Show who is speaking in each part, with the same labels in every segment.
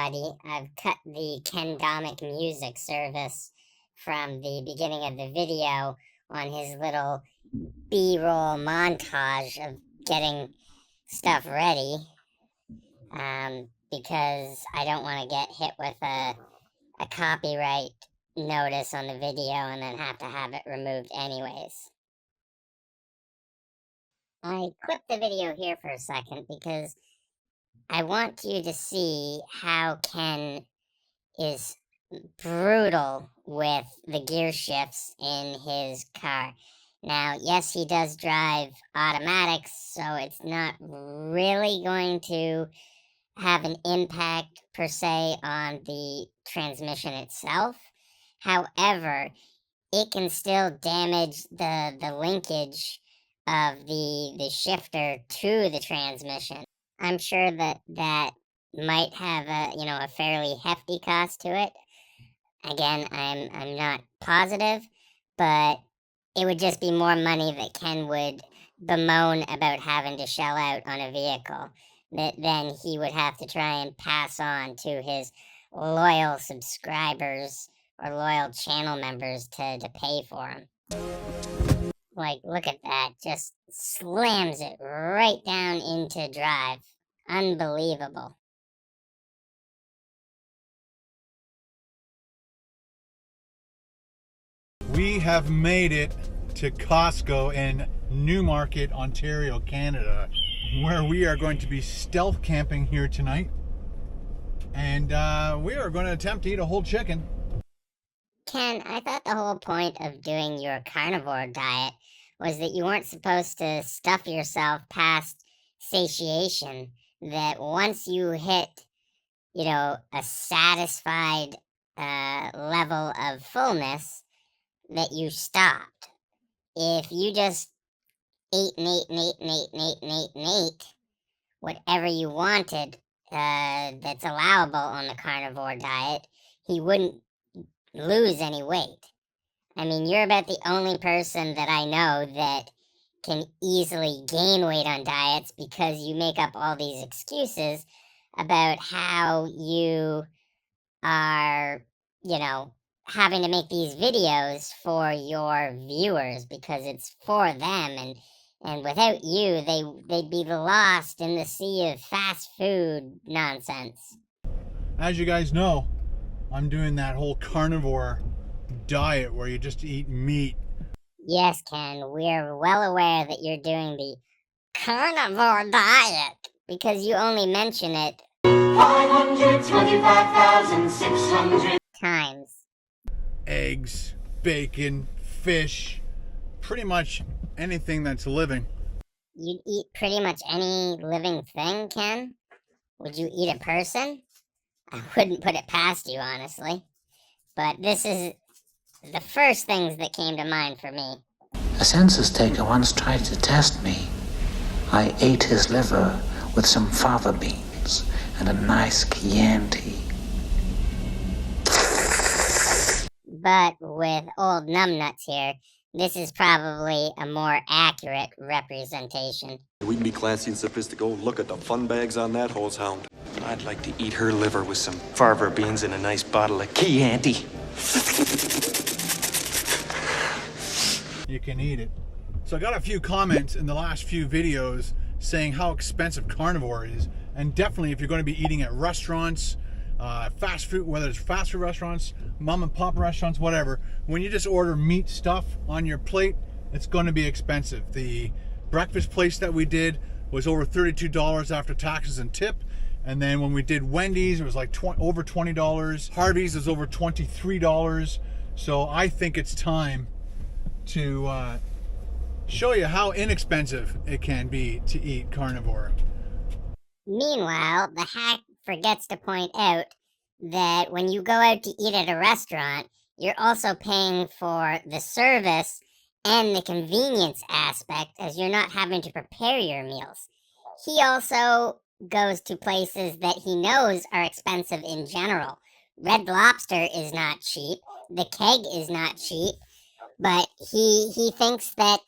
Speaker 1: everybody. I've cut the Ken Domik music service from the beginning of the video on his little B-roll montage of getting stuff ready, because I don't want to get hit with a copyright notice on the video and then have to have it removed anyways. I clipped the video here for a second because I want you to see how Ken is brutal with the gear shifts in his car. Now, yes, he does drive automatics, so it's not really going to have an impact per se on the transmission itself. However, it can still damage the linkage of the shifter to the transmission. I'm sure that might have a fairly hefty cost to it. Again, I'm not positive, but it would just be more money that Ken would bemoan about having to shell out on a vehicle that then he would have to try and pass on to his loyal subscribers or loyal channel members to pay for him. Like, look at that. Just slams it right down into drive. Unbelievable.
Speaker 2: We have made it to Costco in Newmarket, Ontario, Canada, where we are going to be stealth camping here tonight. And we are going to attempt to eat a whole chicken.
Speaker 1: Ken, I thought the whole point of doing your carnivore diet was that you weren't supposed to stuff yourself past satiation, that once you hit, a satisfied level of fullness, that you stopped. If you just ate whatever you wanted, that's allowable on the carnivore diet, he wouldn't lose any weight. I mean, you're about the only person that I know that can easily gain weight on diets because you make up all these excuses about how you are, having to make these videos for your viewers because it's for them, and without you, they'd be lost in the sea of fast food nonsense.
Speaker 2: As you guys know, I'm doing that whole carnivore diet where you just eat meat.
Speaker 1: Yes, Ken, we're well aware that you're doing the carnivore diet because you only mention it 525,600 times.
Speaker 2: Eggs, bacon, fish, pretty much anything that's living.
Speaker 1: You'd eat pretty much any living thing, Ken? Would you eat a person? I wouldn't put it past you, honestly. But this is the first things that came to mind for me.
Speaker 3: A census taker once tried to test me. I ate his liver with some fava beans and a nice Chianti.
Speaker 1: But with old numbnuts here, this is probably a more accurate representation.
Speaker 4: We can be classy and sophisticated. Look at the fun bags on that hose hound. I'd like to eat her liver with some fava beans and a nice bottle of Chianti.
Speaker 2: You can eat it. So I got a few comments in the last few videos saying how expensive carnivore is, and definitely if you're going to be eating at restaurants, fast food, whether it's fast food restaurants, mom and pop restaurants, whatever, when you just order meat stuff on your plate, it's going to be expensive. The breakfast place that we did was over $32 after taxes and tip, and then when we did Wendy's, it was like over $20. Harvey's is over $23. So I think it's time to show you how inexpensive it can be to eat carnivore.
Speaker 1: Meanwhile, the hack forgets to point out that when you go out to eat at a restaurant, you're also paying for the service and the convenience aspect, as you're not having to prepare your meals. He also goes to places that he knows are expensive in general. Red Lobster is not cheap. The Keg is not cheap. But he thinks that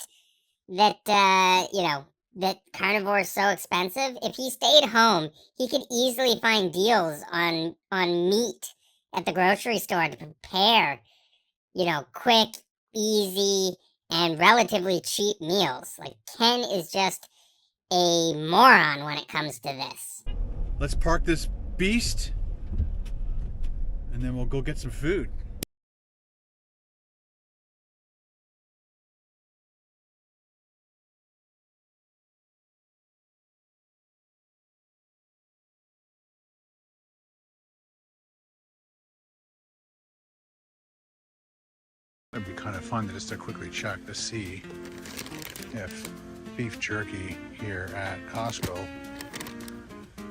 Speaker 1: that carnivore is so expensive? If he stayed home, he could easily find deals on meat at the grocery store to prepare, you know, quick, easy, and relatively cheap meals. Like, Ken is just a moron when it comes to this.
Speaker 2: Let's park this beast, and then we'll go get some food. It'd be kind of fun to just to quickly check to see if beef jerky here at Costco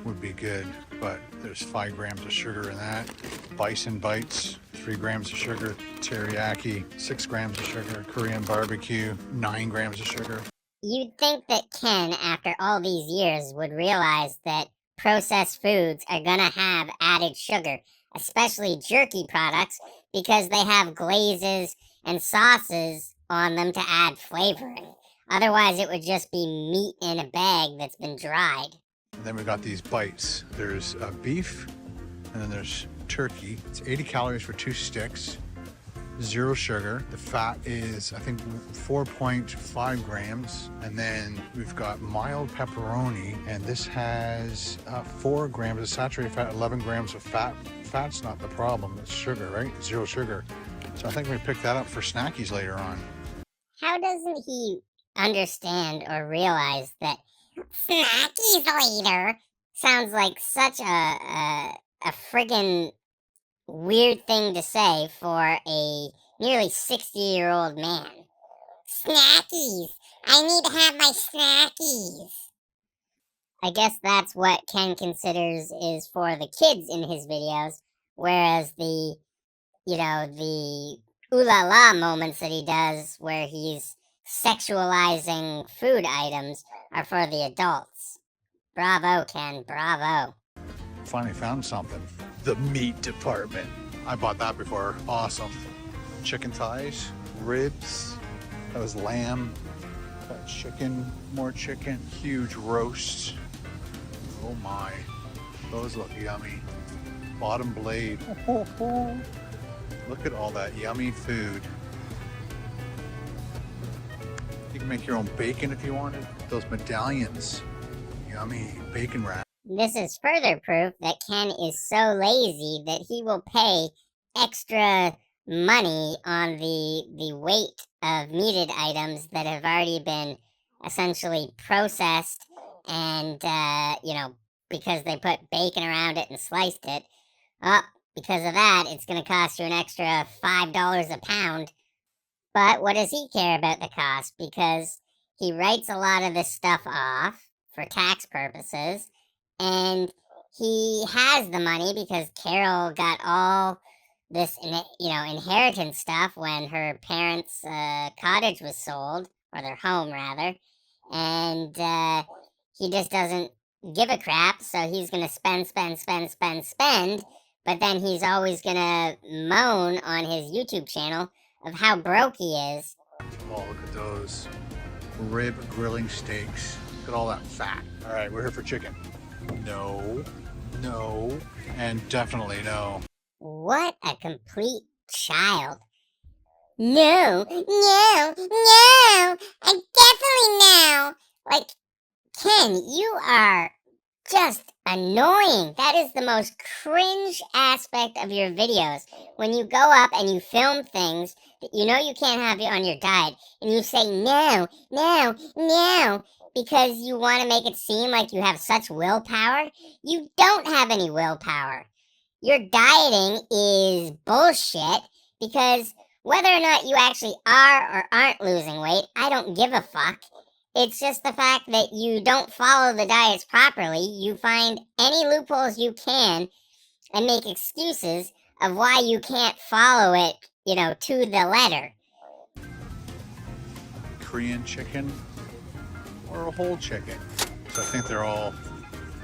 Speaker 2: would be good, but there's 5 grams of sugar in that. Bison bites, 3 grams of sugar. Teriyaki, 6 grams of sugar. Korean barbecue, 9 grams of sugar.
Speaker 1: You'd think that Ken, after all these years, would realize that processed foods are gonna have added sugar, especially jerky products, because they have glazes and sauces on them to add flavoring. Otherwise, it would just be meat in a bag that's been dried.
Speaker 2: And then we got these bites. There's beef, and then there's turkey. It's 80 calories for 2 sticks, 0 sugar. The fat is, I think, 4.5 grams. And then we've got mild pepperoni, and this has 4 grams of saturated fat, 11 grams of fat. Fat's not the problem, it's sugar, right? 0 sugar. So I think we pick that up for snackies later on.
Speaker 1: How doesn't he understand or realize that snackies later sounds like such a friggin' weird thing to say for a nearly 60-year-old man? Snackies! I need to have my snackies! I guess that's what Ken considers is for the kids in his videos, whereas the, you know, the ooh la la moments that he does where he's sexualizing food items are for the adults. Bravo, Ken, bravo.
Speaker 2: Finally found something. The meat department. I bought that before. Awesome. Chicken thighs, ribs. That was lamb. Got chicken, more chicken. Huge roasts. Oh my. Those look yummy. Bottom blade. Look at all that yummy food. You can make your own bacon if you wanted. Those medallions. Yummy bacon wrap.
Speaker 1: This is further proof that Ken is so lazy that he will pay extra money on the weight of meated items that have already been essentially processed and, you know, because they put bacon around it and sliced it. Because of that, it's going to cost you an extra $5 a pound. But what does he care about the cost? Because he writes a lot of this stuff off for tax purposes, and he has the money because Carol got all this, you know, inheritance stuff when her parents' cottage was sold, or their home rather, and he just doesn't give a crap, so he's gonna spend, but then he's always gonna moan on his YouTube channel of how broke he is.
Speaker 2: Oh, look at those rib grilling steaks. Look at all that fat. All right, we're here for chicken. No, no, and definitely no.
Speaker 1: What a complete child. No, no, no, I definitely no. Like, Ken, you are just annoying. That is the most cringe aspect of your videos. When you go up and you film things that you know you can't have on your diet, and you say no, no, no, because you want to make it seem like you have such willpower. You don't have any willpower. Your dieting is bullshit, because whether or not you actually are or aren't losing weight, I don't give a fuck. It's just the fact that you don't follow the diets properly. You find any loopholes you can and make excuses of why you can't follow it, you know, to the letter.
Speaker 2: Korean chicken or a whole chicken. So I think they're all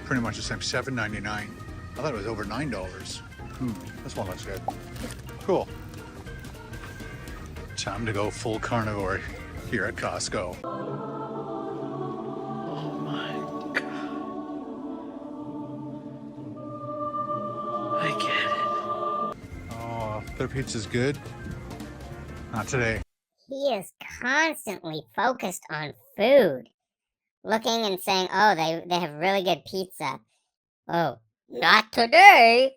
Speaker 2: pretty much the same. $7.99. I thought it was over $9. This one looks good. Cool. Time to go full carnivore here at Costco. Their pizza's good. Not today.
Speaker 1: He is constantly focused on food, looking and saying, oh, they have really good pizza. Oh, not today.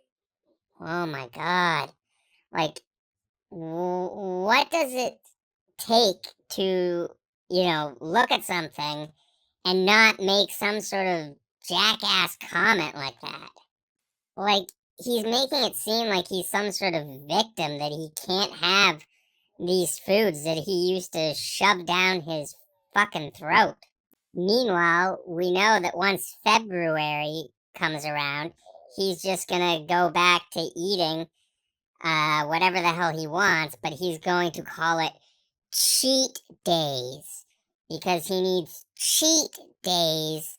Speaker 1: Oh my God. Like, what does it take to, look at something and not make some sort of jackass comment like that? Like, he's making it seem like he's some sort of victim, that he can't have these foods that he used to shove down his fucking throat. Meanwhile, we know that once February comes around, he's just gonna go back to eating whatever the hell he wants, but he's going to call it cheat days because he needs cheat days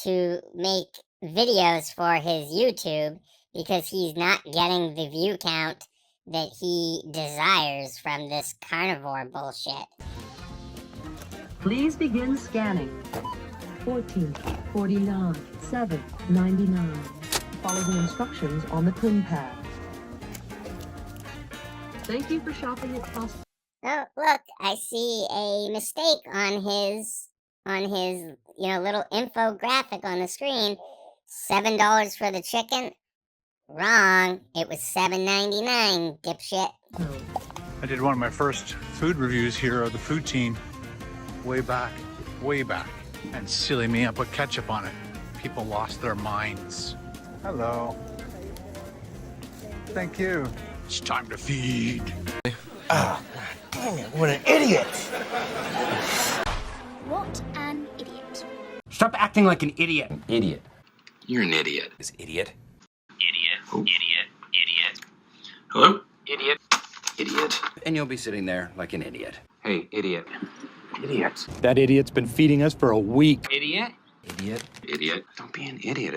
Speaker 1: to make videos for his YouTube because he's not getting the view count that he desires from this carnivore bullshit.
Speaker 5: Please begin scanning. 14, 49, 7, 99. Follow the instructions on the pin pad. Thank you for shopping at Costco.
Speaker 1: Oh, look, I see a mistake on his little infographic on the screen. $7 for the chicken. Wrong. It was $7.99, dipshit.
Speaker 2: I did one of my first food reviews here of the food team way back. And silly me, I put ketchup on it. People lost their minds. Hello. Thank you. It's time to feed.
Speaker 6: Ah, dang it, what an idiot!
Speaker 7: What an idiot.
Speaker 6: Stop acting like an idiot.
Speaker 8: Idiot.
Speaker 6: You're an idiot.
Speaker 8: Is idiot?
Speaker 6: Idiot. Oh. Idiot. Hello? Idiot. Idiot.
Speaker 8: And you'll be sitting there like an idiot.
Speaker 6: Hey, idiot. Idiot.
Speaker 9: That idiot's been feeding us for a week.
Speaker 6: Idiot.
Speaker 8: Idiot.
Speaker 6: Idiot. Don't be an idiot.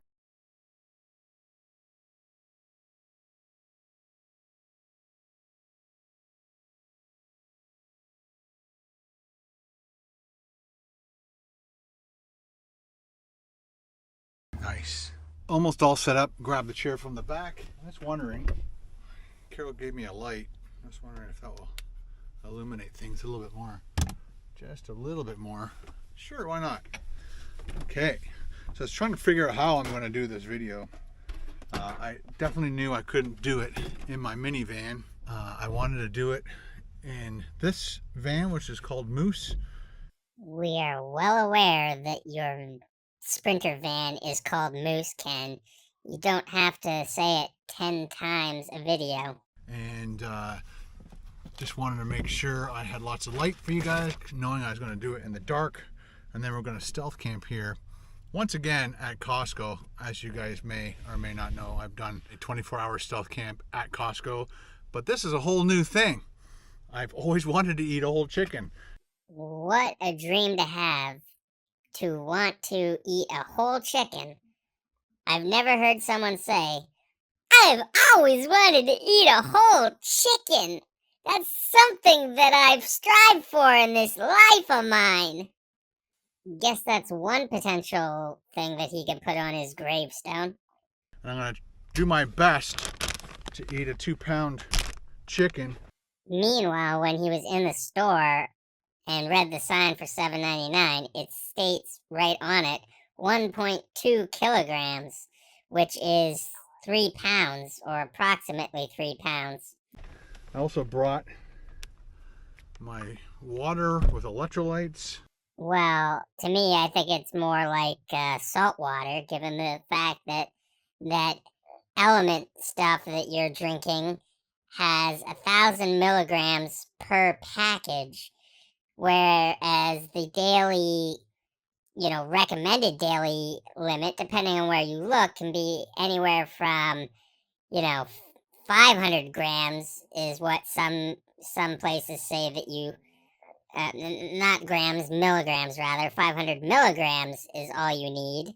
Speaker 2: Nice. Almost all set up. Grab the chair from the back. I was wondering, Carol gave me a light. I was wondering if that will illuminate things a little bit more. Just a little bit more. Sure, why not? Okay. So I was trying to figure out how I'm going to do this video. I definitely knew I couldn't do it in my minivan. I wanted to do it in this van, which is called Moose.
Speaker 1: We are well aware that your Sprinter van is called Moose, Ken. You don't have to say it 10 times a video.
Speaker 2: And just wanted to make sure I had lots of light for you guys, knowing I was going to do it in the dark. And then we're going to stealth camp here once again at Costco. As you guys may or may not know, I've done a 24-hour stealth camp at Costco, but this is a whole new thing. I've always wanted to eat a whole chicken.
Speaker 1: What a dream to have, to want to eat a whole chicken. I've never heard someone say, I've always wanted to eat a whole chicken. That's something that I've strived for in this life of mine. Guess that's one potential thing that he can put on his gravestone.
Speaker 2: And I'm going to do my best to eat a 2-pound chicken.
Speaker 1: Meanwhile, when he was in the store and read the sign for $7.99, it states right on it 1.2 kilograms, which is 3 pounds, or approximately 3 pounds.
Speaker 2: I also brought my water with electrolytes.
Speaker 1: Well, to me, I think it's more like salt water, given the fact that that element stuff that you're drinking has 1,000 milligrams per package, whereas the daily, recommended daily limit, depending on where you look, can be anywhere from, 500 grams is what some places say that you, not grams, milligrams rather, 500 milligrams is all you need,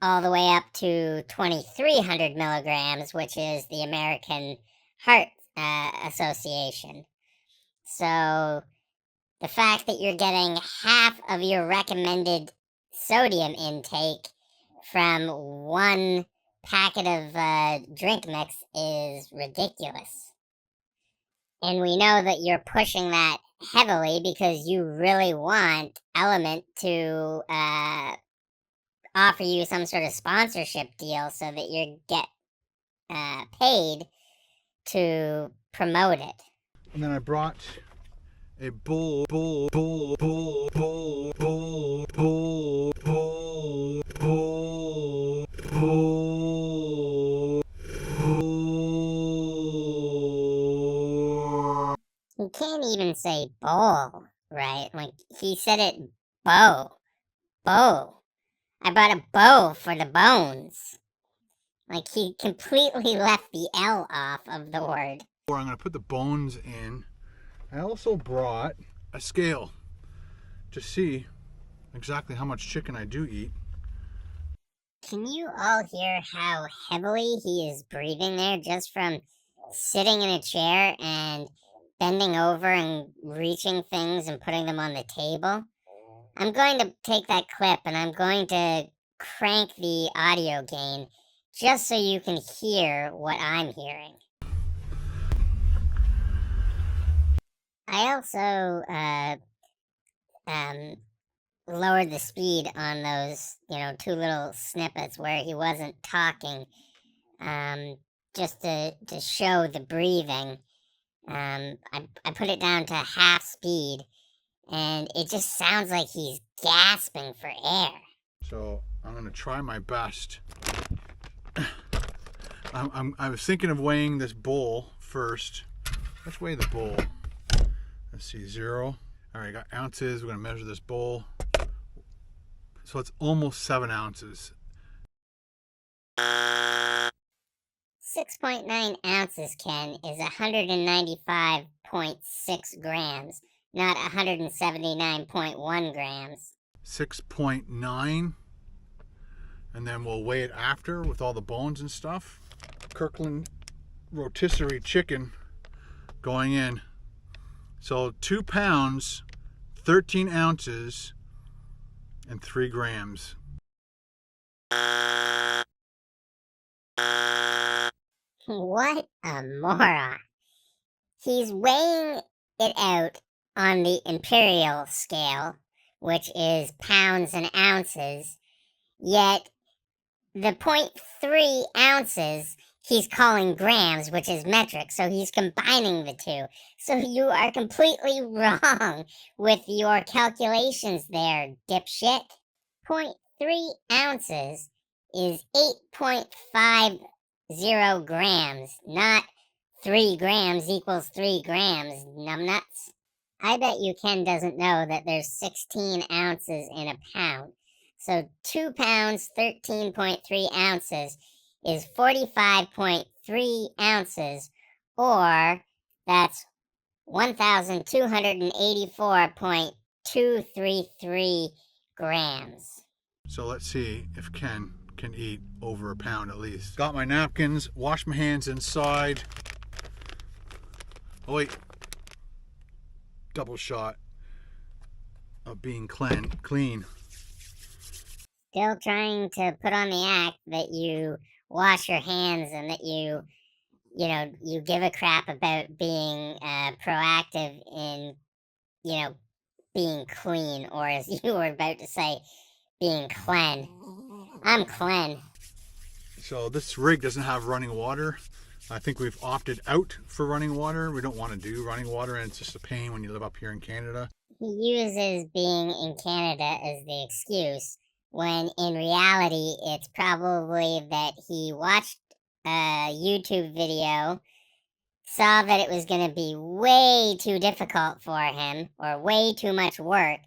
Speaker 1: all the way up to 2,300 milligrams, which is the American Heart Association. So the fact that you're getting half of your recommended sodium intake from one packet of drink mix is ridiculous. And we know that you're pushing that heavily because you really want Element to offer you some sort of sponsorship deal so that you get paid to promote it.
Speaker 2: And then I brought a bowl.
Speaker 1: You can't even say bowl, right? Like, he said it bow. Bow. I brought a bow for the bones. Like, he completely left the L off of the word.
Speaker 2: I'm going to put the bones in. I also brought a scale to see exactly how much chicken I do eat.
Speaker 1: Can you all hear how heavily he is breathing there just from sitting in a chair and bending over and reaching things and putting them on the table? I'm going to take that clip and I'm going to crank the audio gain just so you can hear what I'm hearing. I also lowered the speed on those, two little snippets where he wasn't talking, just to show the breathing. I put it down to half speed, and it just sounds like he's gasping for air.
Speaker 2: So I'm going to try my best. I was thinking of weighing this bowl first. Let's weigh the bowl. Let's see, 0. All right, got ounces. We're going to measure this bowl. So it's almost 7 ounces.
Speaker 1: 6.9 ounces, Ken, is 195.6 grams, not 179.1 grams.
Speaker 2: 6.9. And then we'll weigh it after with all the bones and stuff. Kirkland rotisserie chicken going in. So 2 pounds, 13 ounces, and 3 grams.
Speaker 1: What a moron. He's weighing it out on the imperial scale, which is pounds and ounces, yet the 0.3 ounces he's calling grams, which is metric, so he's combining the two. So you are completely wrong with your calculations there, dipshit. 0.3 ounces is 8.50 grams, not 3 grams equals 3 grams, numbnuts. I bet you Ken doesn't know that there's 16 ounces in a pound. So 2 pounds, 13.3 ounces is 45.3 ounces, or that's 1,284.233 grams.
Speaker 2: So let's see if Ken can eat over a pound at least. Got my napkins, washed my hands inside. Oh wait, double shot of being clean.
Speaker 1: Still trying to put on the act that you wash your hands and that you give a crap about being proactive in, being clean, or as you were about to say, being clean. I'm clean.
Speaker 2: So this rig doesn't have running water. I think we've opted out for running water. We don't want to do running water, and it's just a pain when you live up here in Canada.
Speaker 1: He uses being in Canada as the excuse, when in reality it's probably that he watched a YouTube video, saw that it was going to be way too difficult for him, or way too much work,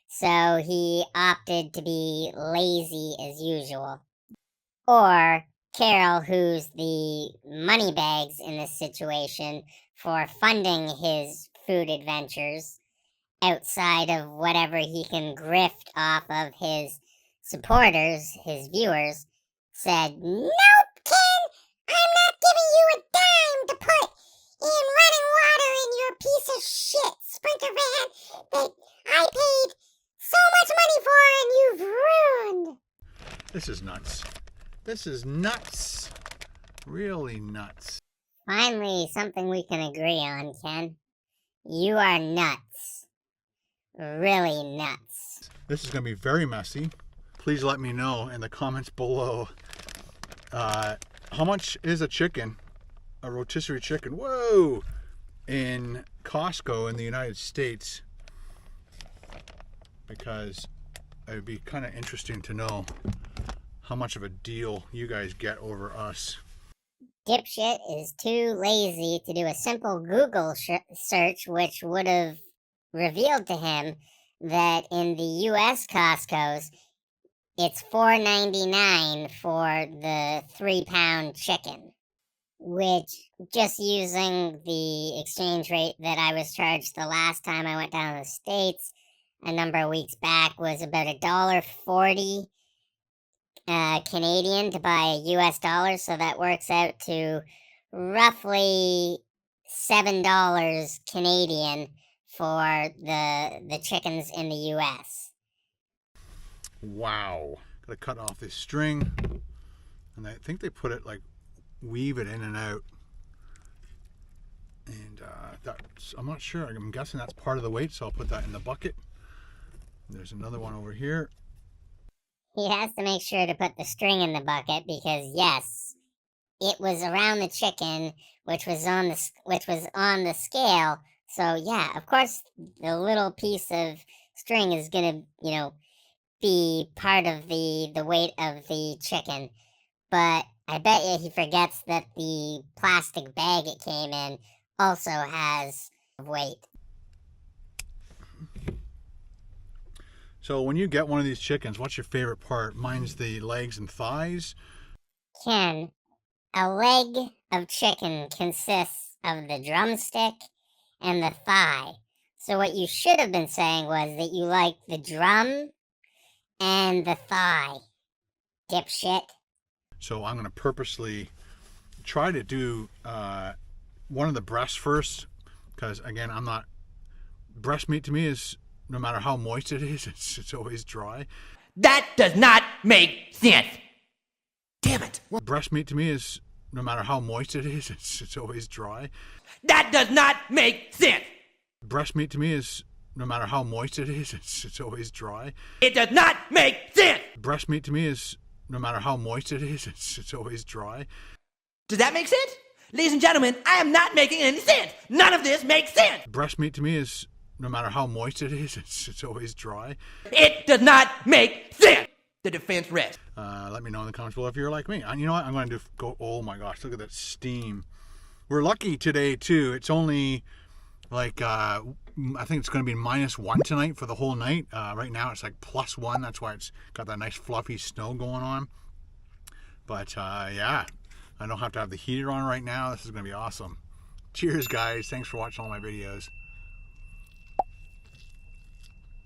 Speaker 1: so he opted to be lazy as usual. Or Carol, who's the moneybags in this situation for funding his food adventures outside of whatever he can grift off of his supporters, his viewers, said, "Nope, Ken, I'm not giving you a dime to put in running water in your piece of shit Sprinter van that I paid so much money for and you've ruined."
Speaker 2: This is nuts. This is nuts. Really nuts.
Speaker 1: Finally, something we can agree on, Ken. You are nuts. Really nuts.
Speaker 2: This is going to be very messy. Please let me know in the comments below. How much is a chicken? A rotisserie chicken. Whoa! In Costco in the United States. Because it would be kind of interesting to know how much of a deal you guys get over us.
Speaker 1: Dipshit is too lazy to do a simple Google search, which would have revealed to him that in the US Costco's, it's $4.99 for the 3-pound chicken, which, just using the exchange rate that I was charged the last time I went down to the States a number of weeks back, was about $1.40 Canadian to buy a US dollar, so that works out to roughly $7 Canadian for the chickens in the US.
Speaker 2: Wow. Gotta cut off this string. And I think they put it like, weave it in and out. And that's, I'm not sure. I'm guessing that's part of the weight, so I'll put that in the bucket. There's another one over here.
Speaker 1: He has to make sure to put the string in the bucket because, yes, it was around the chicken, which was on the scale. So yeah, of course, the little piece of string is gonna, be part of the weight of the chicken. But I bet you he forgets that the plastic bag it came in also has weight.
Speaker 2: So when you get one of these chickens, what's your favorite part? Mine's the legs and thighs.
Speaker 1: Ken, a leg of chicken consists of the drumstick and the thigh. So what you should have been saying was that you like the drum and the thigh, dipshit.
Speaker 2: So I'm going to purposely try to do one of the breasts first, because again, I'm not, breast meat to me is, no matter how moist it is, it's always dry.
Speaker 10: That does not make sense. Damn it.
Speaker 2: Breast meat to me is, no matter how moist it is, it's always dry.
Speaker 10: That does not make sense.
Speaker 2: Breast meat to me is, no matter how moist it is, it's always dry.
Speaker 10: It does not make sense.
Speaker 2: Breast meat to me is, no matter how moist it is, it's always dry.
Speaker 10: Does that make sense? Ladies and gentlemen, I am not making any sense. None of this makes sense.
Speaker 2: Breast meat to me is, no matter how moist it is, it's always dry.
Speaker 10: It does not make sense. The defense rests.
Speaker 2: Let me know in the comments below if you're like me. And you know what? I'm going to go, oh my gosh, look at that steam. We're lucky today, too. It's only like, I think it's going to be -1 tonight for the whole night. Right now it's like +1. That's why it's got that nice fluffy snow going on. But yeah, I don't have to have the heater on right now. This is going to be awesome. Cheers, guys. Thanks for watching all my videos.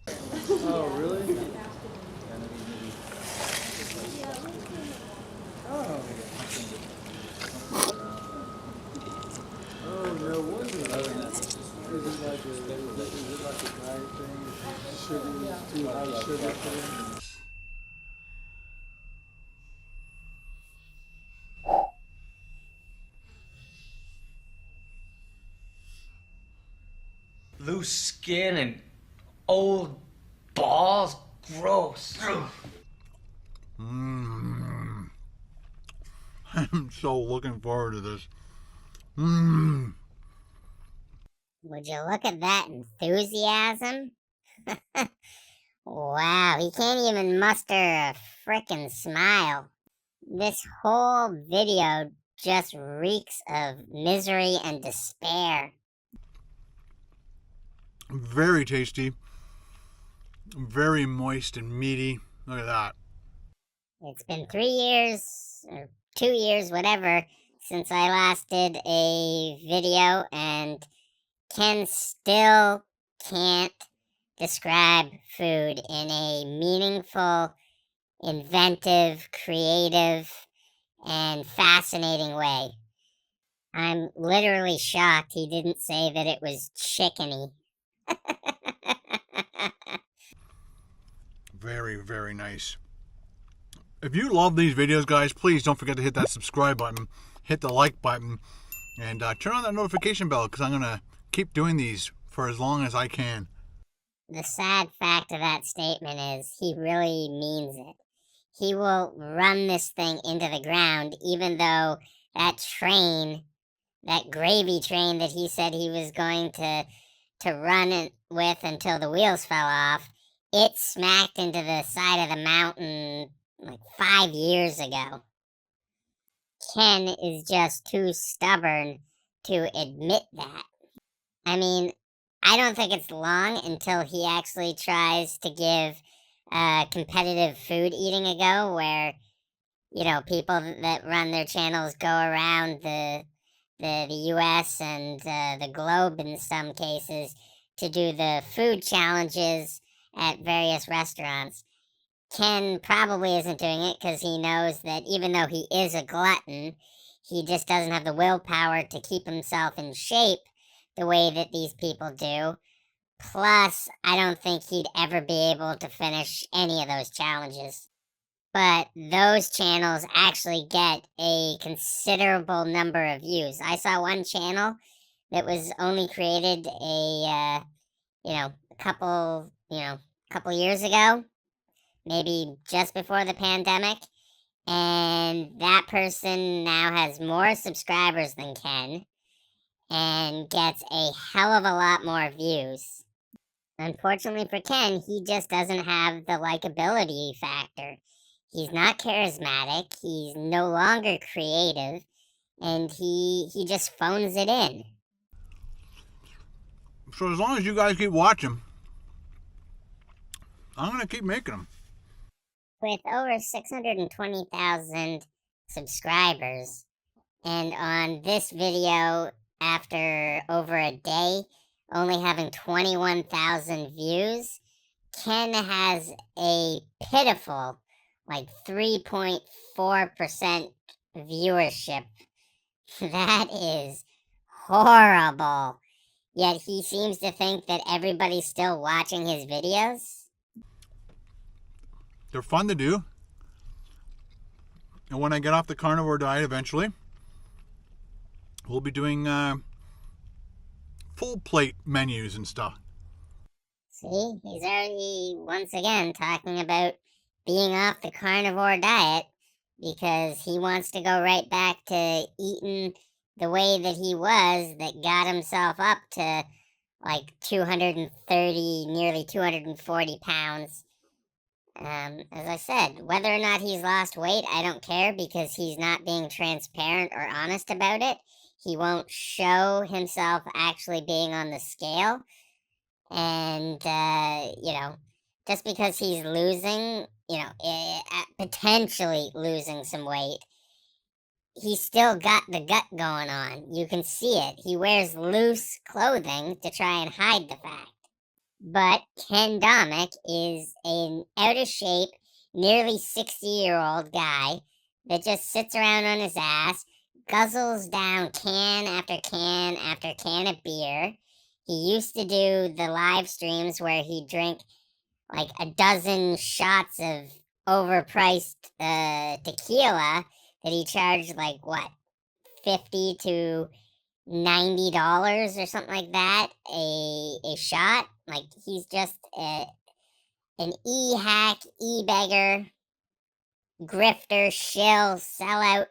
Speaker 11: Oh, really? Oh, no wonder. Is it like a diet thing? Sugar, too high sugar thing?
Speaker 10: Loose skin and old balls. Gross.
Speaker 2: I'm so looking forward to this.
Speaker 1: Would you look at that enthusiasm? Wow, he can't even muster a frickin' smile. This whole video just reeks of misery and despair.
Speaker 2: Very tasty. Very moist and meaty. Look at that.
Speaker 1: It's been 3 years, or 2 years, whatever, since I last did a video, and Ken still can't describe food in a meaningful, inventive, creative, and fascinating way. I'm literally shocked he didn't say that it was chickeny.
Speaker 2: Very, very nice. If you love these videos, guys, please don't forget to hit that subscribe button, hit the like button, And turn on that notification bell because I'm going to keep doing these for as long as I can.
Speaker 1: The sad fact of that statement is he really means it. He will run this thing into the ground, even though that train, that gravy train that he said he was going to run it with until the wheels fell off, it smacked into the side of the mountain like 5 years ago. Ken is just too stubborn to admit that. I mean, I don't think it's long until he actually tries to give competitive food eating a go, where, you know, people that run their channels go around the U.S. and the globe in some cases to do the food challenges at various restaurants. Ken probably isn't doing it because he knows that even though he is a glutton, he just doesn't have the willpower to keep himself in shape the way that these people do. Plus, I don't think he'd ever be able to finish any of those challenges. But those channels actually get a considerable number of views. I saw one channel that was only created a couple years ago, maybe just before the pandemic, and that person now has more subscribers than Ken and gets a hell of a lot more views. Unfortunately for Ken, he just doesn't have the likability factor. He's not charismatic, he's no longer creative, and he just phones it in.
Speaker 2: So as long as you guys keep watching, I'm going to keep making them.
Speaker 1: With over 620,000 subscribers, and on this video, after over a day, only having 21,000 views, Ken has a pitiful, like 3.4% viewership. That is horrible. Yet he seems to think that everybody's still watching his videos.
Speaker 2: They're fun to do. And when I get off the carnivore diet eventually, we'll be doing full plate menus and stuff.
Speaker 1: See, he's already once again talking about being off the carnivore diet because he wants to go right back to eating the way that he was, that got himself up to like 230, nearly 240 pounds. As I said, whether or not he's lost weight, I don't care because he's not being transparent or honest about it. He won't show himself actually being on the scale. And, just because he's losing, potentially losing some weight, he's still got the gut going on. You can see it. He wears loose clothing to try and hide the fact. But Ken Domik is an out-of-shape, nearly 60-year-old guy that just sits around on his ass, guzzles down can after can after can of beer. He used to do the live streams where he'd drink like a dozen shots of overpriced tequila that he charged like, what, $50 to $90 or something like that a shot. Like, he's just an e-hack, e-beggar, grifter, shill, sellout,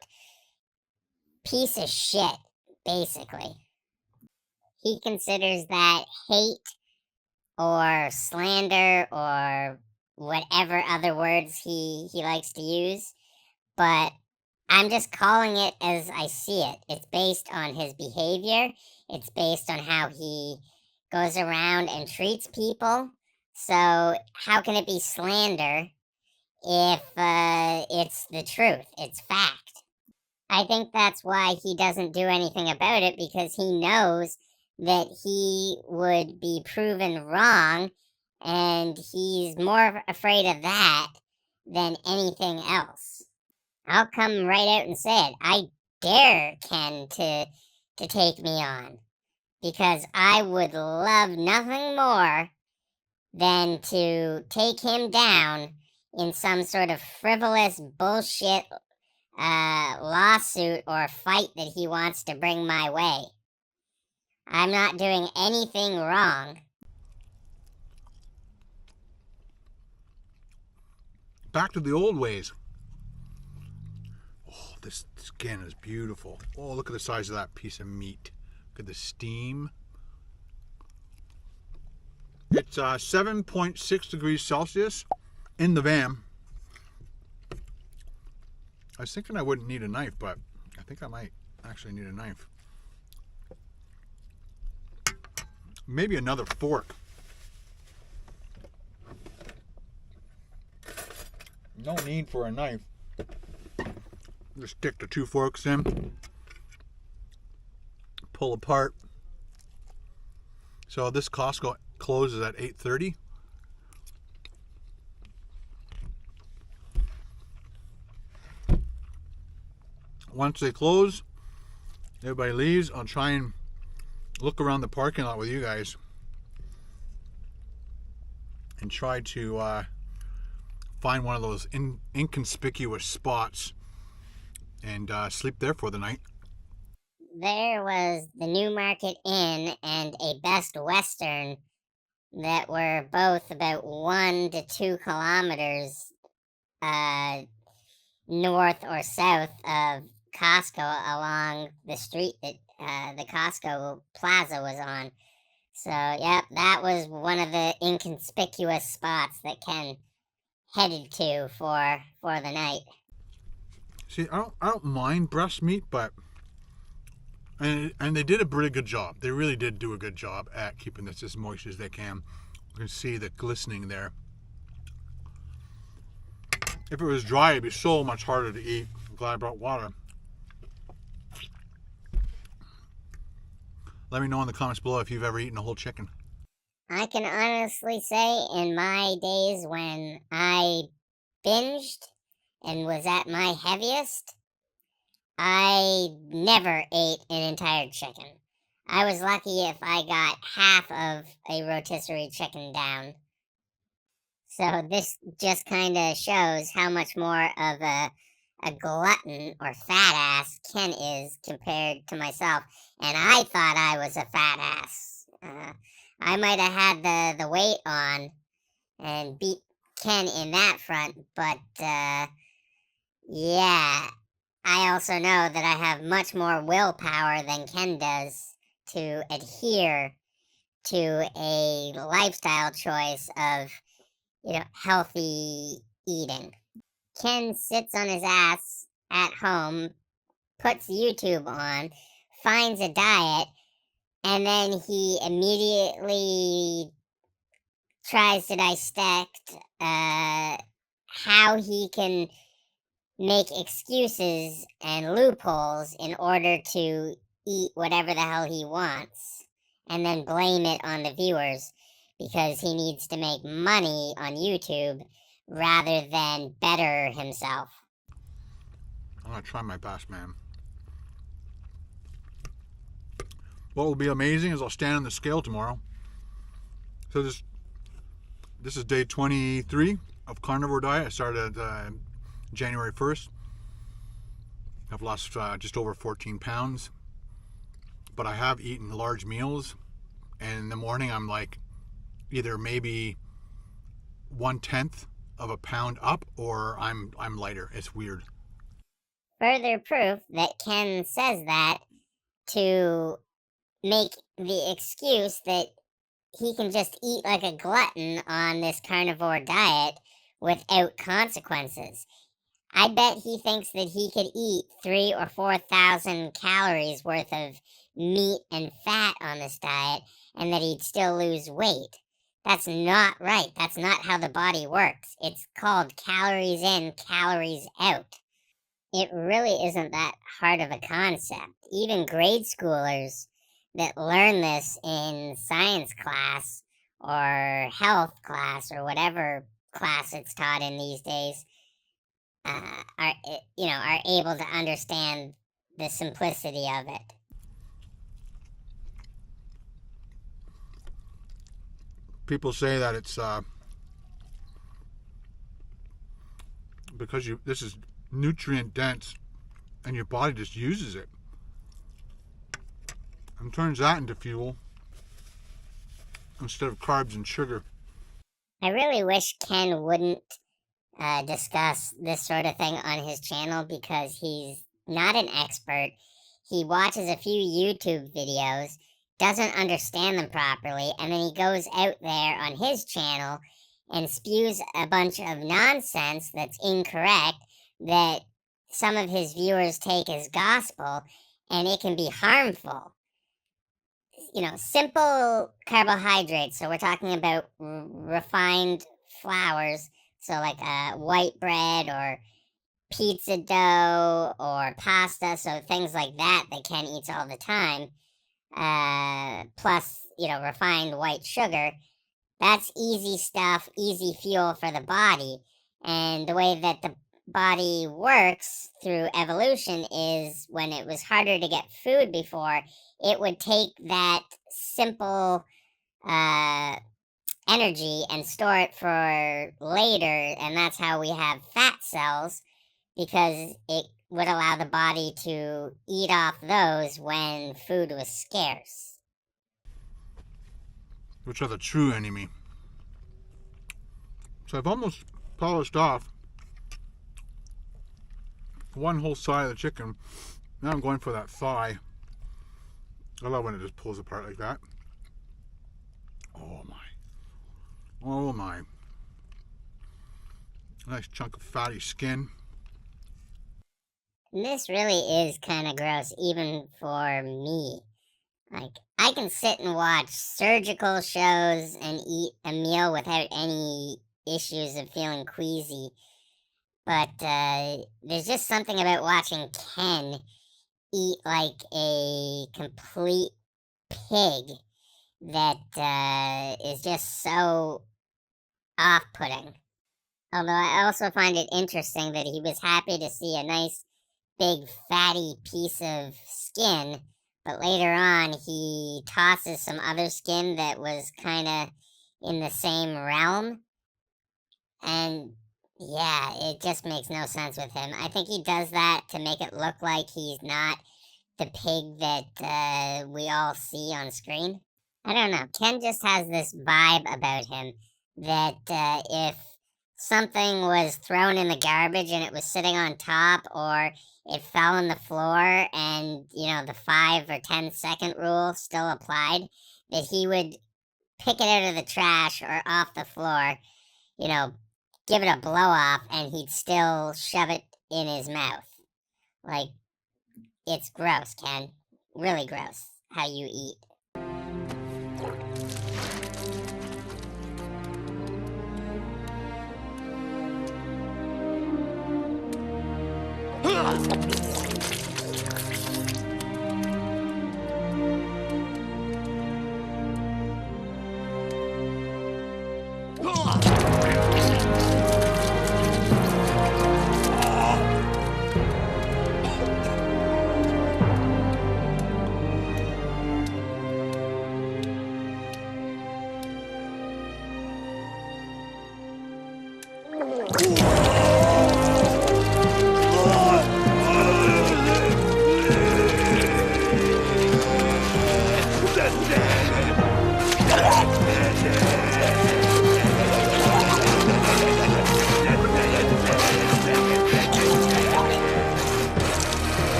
Speaker 1: piece of shit, basically. He considers that hate or slander or whatever other words he likes to use, but I'm just calling it as I see it. It's based on his behavior. It's based on how he goes around and treats people. So how can it be slander if it's the truth? It's fact. I think that's why he doesn't do anything about it, because he knows that he would be proven wrong, and he's more afraid of that than anything else. I'll come right out and say it. I dare Ken to take me on, because I would love nothing more than to take him down in some sort of frivolous bullshit lawsuit or fight that he wants to bring my way. I'm not doing anything wrong.
Speaker 2: Back to the old ways. Oh, this skin is beautiful. Oh, look at the size of that piece of meat. Look at the steam. It's 7.6 degrees Celsius in the van. I was thinking I wouldn't need a knife, but I think I might actually need a knife. Maybe another fork. No need for a knife. Just stick the 2 forks in. Pull apart. So this Costco closes at 8:30. Once they close, everybody leaves. I'll try and look around the parking lot with you guys and try to find one of those inconspicuous spots and sleep there for the night.
Speaker 1: There was the Newmarket Inn and a Best Western that were both about 1 to 2 kilometers north or south of Costco along the street that the Costco Plaza was on. So, yep, that was one of the inconspicuous spots that Ken headed to for the night.
Speaker 2: See, I don't mind breast meat, but and they did a pretty good job. They really did do a good job at keeping this as moist as they can. You can see the glistening there. If it was dry, it'd be so much harder to eat. I'm glad I brought water. Let me know in the comments below if you've ever eaten a whole chicken.
Speaker 1: I can honestly say in my days when I binged and was at my heaviest, I never ate an entire chicken. I was lucky if I got half of a rotisserie chicken down. So this just kind of shows how much more of a glutton or fat ass Ken is compared to myself. And I thought I was a fat ass. I might have had the weight on and beat Ken in that front, but yeah, I also know that I have much more willpower than Ken does to adhere to a lifestyle choice of, healthy eating. Ken sits on his ass at home, puts YouTube on, finds a diet, and then he immediately tries to dissect how he can make excuses and loopholes in order to eat whatever the hell he wants, and then blame it on the viewers because he needs to make money on YouTube rather than better himself.
Speaker 2: I'm gonna try my best, man. What will be amazing is I'll stand on the scale tomorrow. So this is day 23 of carnivore diet. I started January 1st. I've lost just over 14 pounds, but I have eaten large meals, and in the morning I'm like either maybe 1/10 of a pound up, or I'm lighter. It's weird.
Speaker 1: Further proof that Ken says that to make the excuse that he can just eat like a glutton on this carnivore diet without consequences. I bet he thinks that he could eat 3,000 or 4,000 calories worth of meat and fat on this diet and that he'd still lose weight. That's not right. That's not how the body works. It's called calories in, calories out. It really isn't that hard of a concept. Even grade schoolers that learn this in science class or health class or whatever class it's taught in these days are able to understand the simplicity of it.
Speaker 2: People say that it's because this is nutrient dense and your body just uses it and turns that into fuel instead of carbs and sugar.
Speaker 1: I really wish Ken wouldn't discuss this sort of thing on his channel because he's not an expert. He watches a few YouTube videos, doesn't understand them properly, and then he goes out there on his channel and spews a bunch of nonsense that's incorrect that some of his viewers take as gospel, and it can be harmful. You know, simple carbohydrates. So we're talking about refined flours. So like white bread or pizza dough or pasta. So things like that Ken eats all the time. Plus, you know, refined white sugar. That's easy stuff, easy fuel for the body. And the way that the body works through evolution is when it was harder to get food before, it would take that simple energy and store it for later, and that's how we have fat cells, because it would allow the body to eat off those when food was scarce.
Speaker 2: Which are the true enemy. So I've almost polished off one whole side of the chicken. Now I'm going for that thigh. I love when it just pulls apart like that. Oh my. Oh my. Nice chunk of fatty skin.
Speaker 1: This really is kind of gross, even for me. Like, I can sit and watch surgical shows and eat a meal without any issues of feeling queasy. But there's just something about watching Ken eat like a complete pig that is just so off-putting. Although I also find it interesting that he was happy to see a nice big fatty piece of skin, but later on he tosses some other skin that was kind of in the same realm. And yeah, it just makes no sense with him. I think he does that to make it look like he's not the pig that we all see on screen. I don't know. Ken just has this vibe about him that if something was thrown in the garbage and it was sitting on top, or it fell on the floor and, you know, the 5 or 10 second rule still applied, that he would pick it out of the trash or off the floor, you know, give it a blow off, and he'd still shove it in his mouth. Like, it's gross, Ken. Really gross how you eat.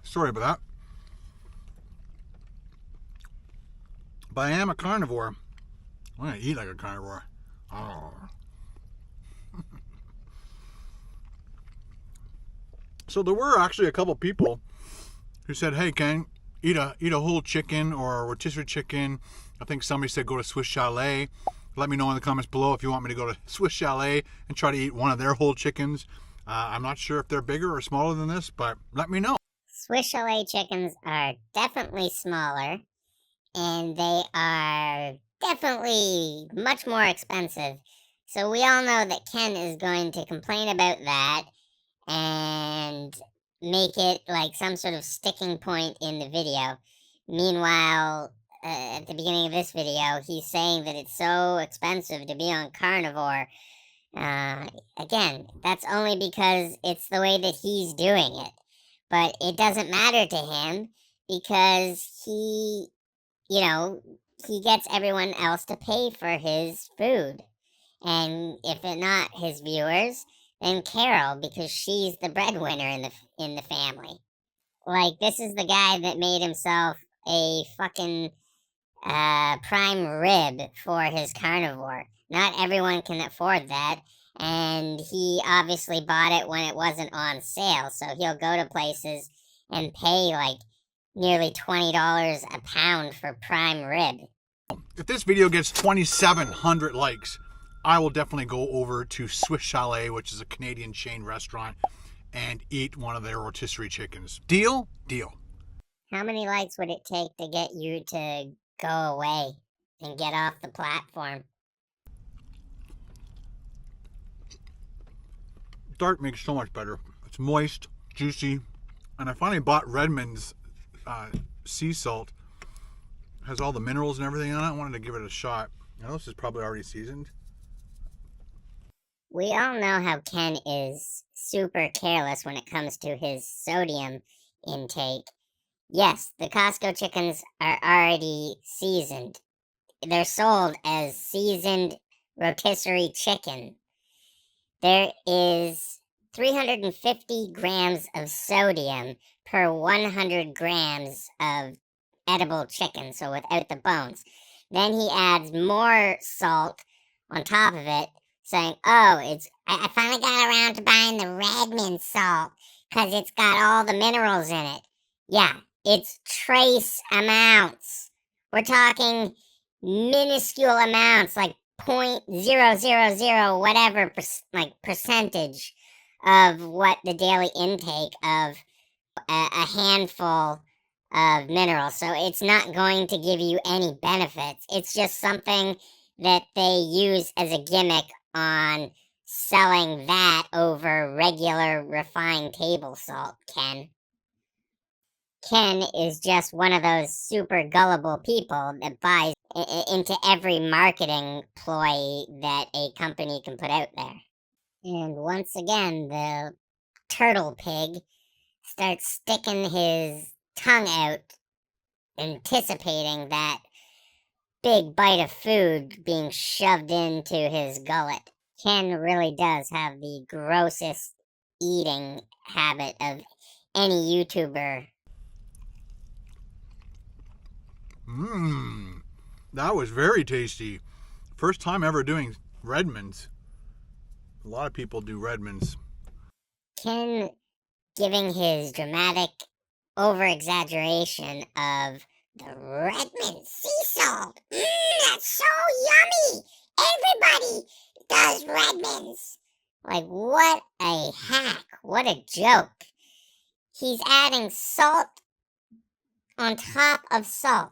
Speaker 2: Sorry about that. But I am a carnivore. I'm gonna eat like a carnivore. Oh. So there were actually a couple people who said, "Hey, Ken, eat a whole chicken or a rotisserie chicken." I think somebody said go to Swiss Chalet. Let me know in the comments below if you want me to go to Swiss Chalet and try to eat one of their whole chickens. I'm not sure if they're bigger or smaller than this, but let me know.
Speaker 1: Swiss Chalet chickens are definitely smaller, and they are definitely much more expensive. So we all know that Ken is going to complain about that, and make it like some sort of sticking point in the video. Meanwhile, at the beginning of this video, he's saying that it's so expensive to be on carnivore. Again, that's only because it's the way that he's doing it. But it doesn't matter to him because he, you know, he gets everyone else to pay for his food. And if it's not his viewers, then Carol, because she's the breadwinner in the family. Like, this is the guy that made himself a fucking prime rib for his carnivore. Not everyone can afford that, and he obviously bought it when it wasn't on sale, so he'll go to places and pay like nearly $20 a pound for prime rib.
Speaker 2: If this video gets 2,700 likes, I will definitely go over to Swiss Chalet, which is a Canadian chain restaurant, and eat one of their rotisserie chickens. Deal? Deal.
Speaker 1: How many likes would it take to get you to go away and get off the platform?
Speaker 2: Dark makes so much better. It's moist, juicy, and I finally bought Redmond's sea salt. It has all the minerals and everything on it. I wanted to give it a shot. I know this is probably already seasoned.
Speaker 1: We all know how Ken is super careless when it comes to his sodium intake. Yes, the Costco chickens are already seasoned. They're sold as seasoned rotisserie chicken. There is 350 grams of sodium per 100 grams of edible chicken, so without the bones. Then he adds more salt on top of it, saying, oh, I finally got around to buying the Redmond salt because it's got all the minerals in it. Yeah, it's trace amounts. We're talking minuscule amounts, like 0.000 whatever percentage of what the daily intake of a handful of minerals. So it's not going to give you any benefits. It's just something that they use as a gimmick on selling that over regular refined table salt, Ken. Ken is just one of those super gullible people that buys into every marketing ploy that a company can put out there. And once again, the turtle pig starts sticking his tongue out, anticipating that big bite of food being shoved into his gullet. Ken really does have the grossest eating habit of any YouTuber.
Speaker 2: That was very tasty. First time ever doing Redmonds. A lot of people do Redmonds.
Speaker 1: Ken giving his dramatic over-exaggeration of the Redmond sea salt. That's so yummy! Everybody does Redmonds. Like, what a hack. What a joke. He's adding salt on top of salt.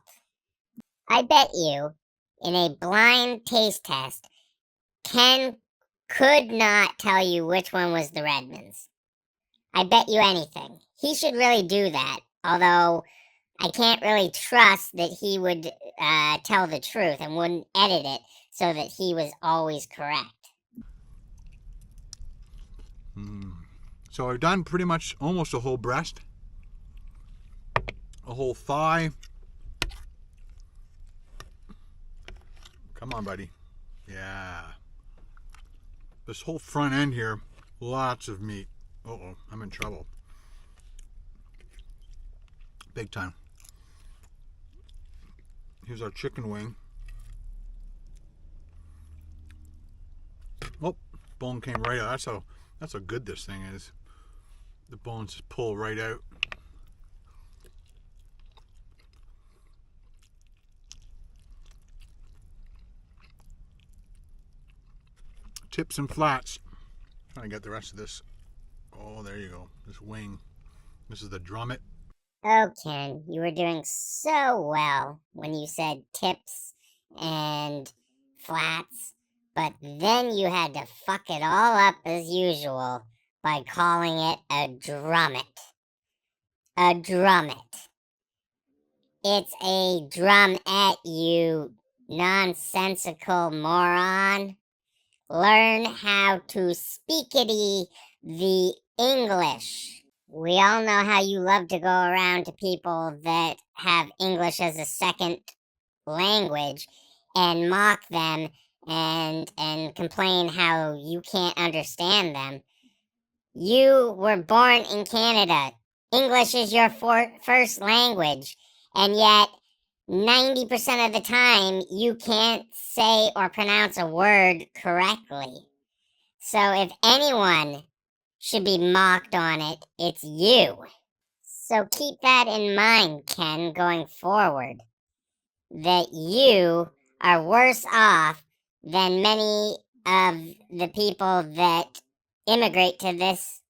Speaker 1: I bet you, in a blind taste test, Ken could not tell you which one was the Redmonds. I bet you anything. He should really do that, although I can't really trust that he would tell the truth and wouldn't edit it so that he was always correct.
Speaker 2: So I've done pretty much almost a whole breast, a whole thigh. Come on, buddy. Yeah. This whole front end here, lots of meat. Uh-oh, I'm in trouble. Big time. Here's our chicken wing. Oh, bone came right out. That's how good this thing is. The bones just pull right out. Tips and flats. Trying to get the rest of this. Oh, there you go. This wing. This is the drummet.
Speaker 1: Oh, Ken, you were doing so well when you said tips and flats, but then you had to fuck it all up as usual by calling it a drummet. A drummet. It's a drumette, you nonsensical moron. Learn how to speakity the English. We all know how you love to go around to people that have English as a second language and mock them and complain how you can't understand them. You were born in Canada. English is your first language, and yet 90% of the time you can't say or pronounce a word correctly. So if anyone should be mocked on it, it's you. So keep that in mind, Ken, going forward. That you are worse off than many of the people that immigrate to this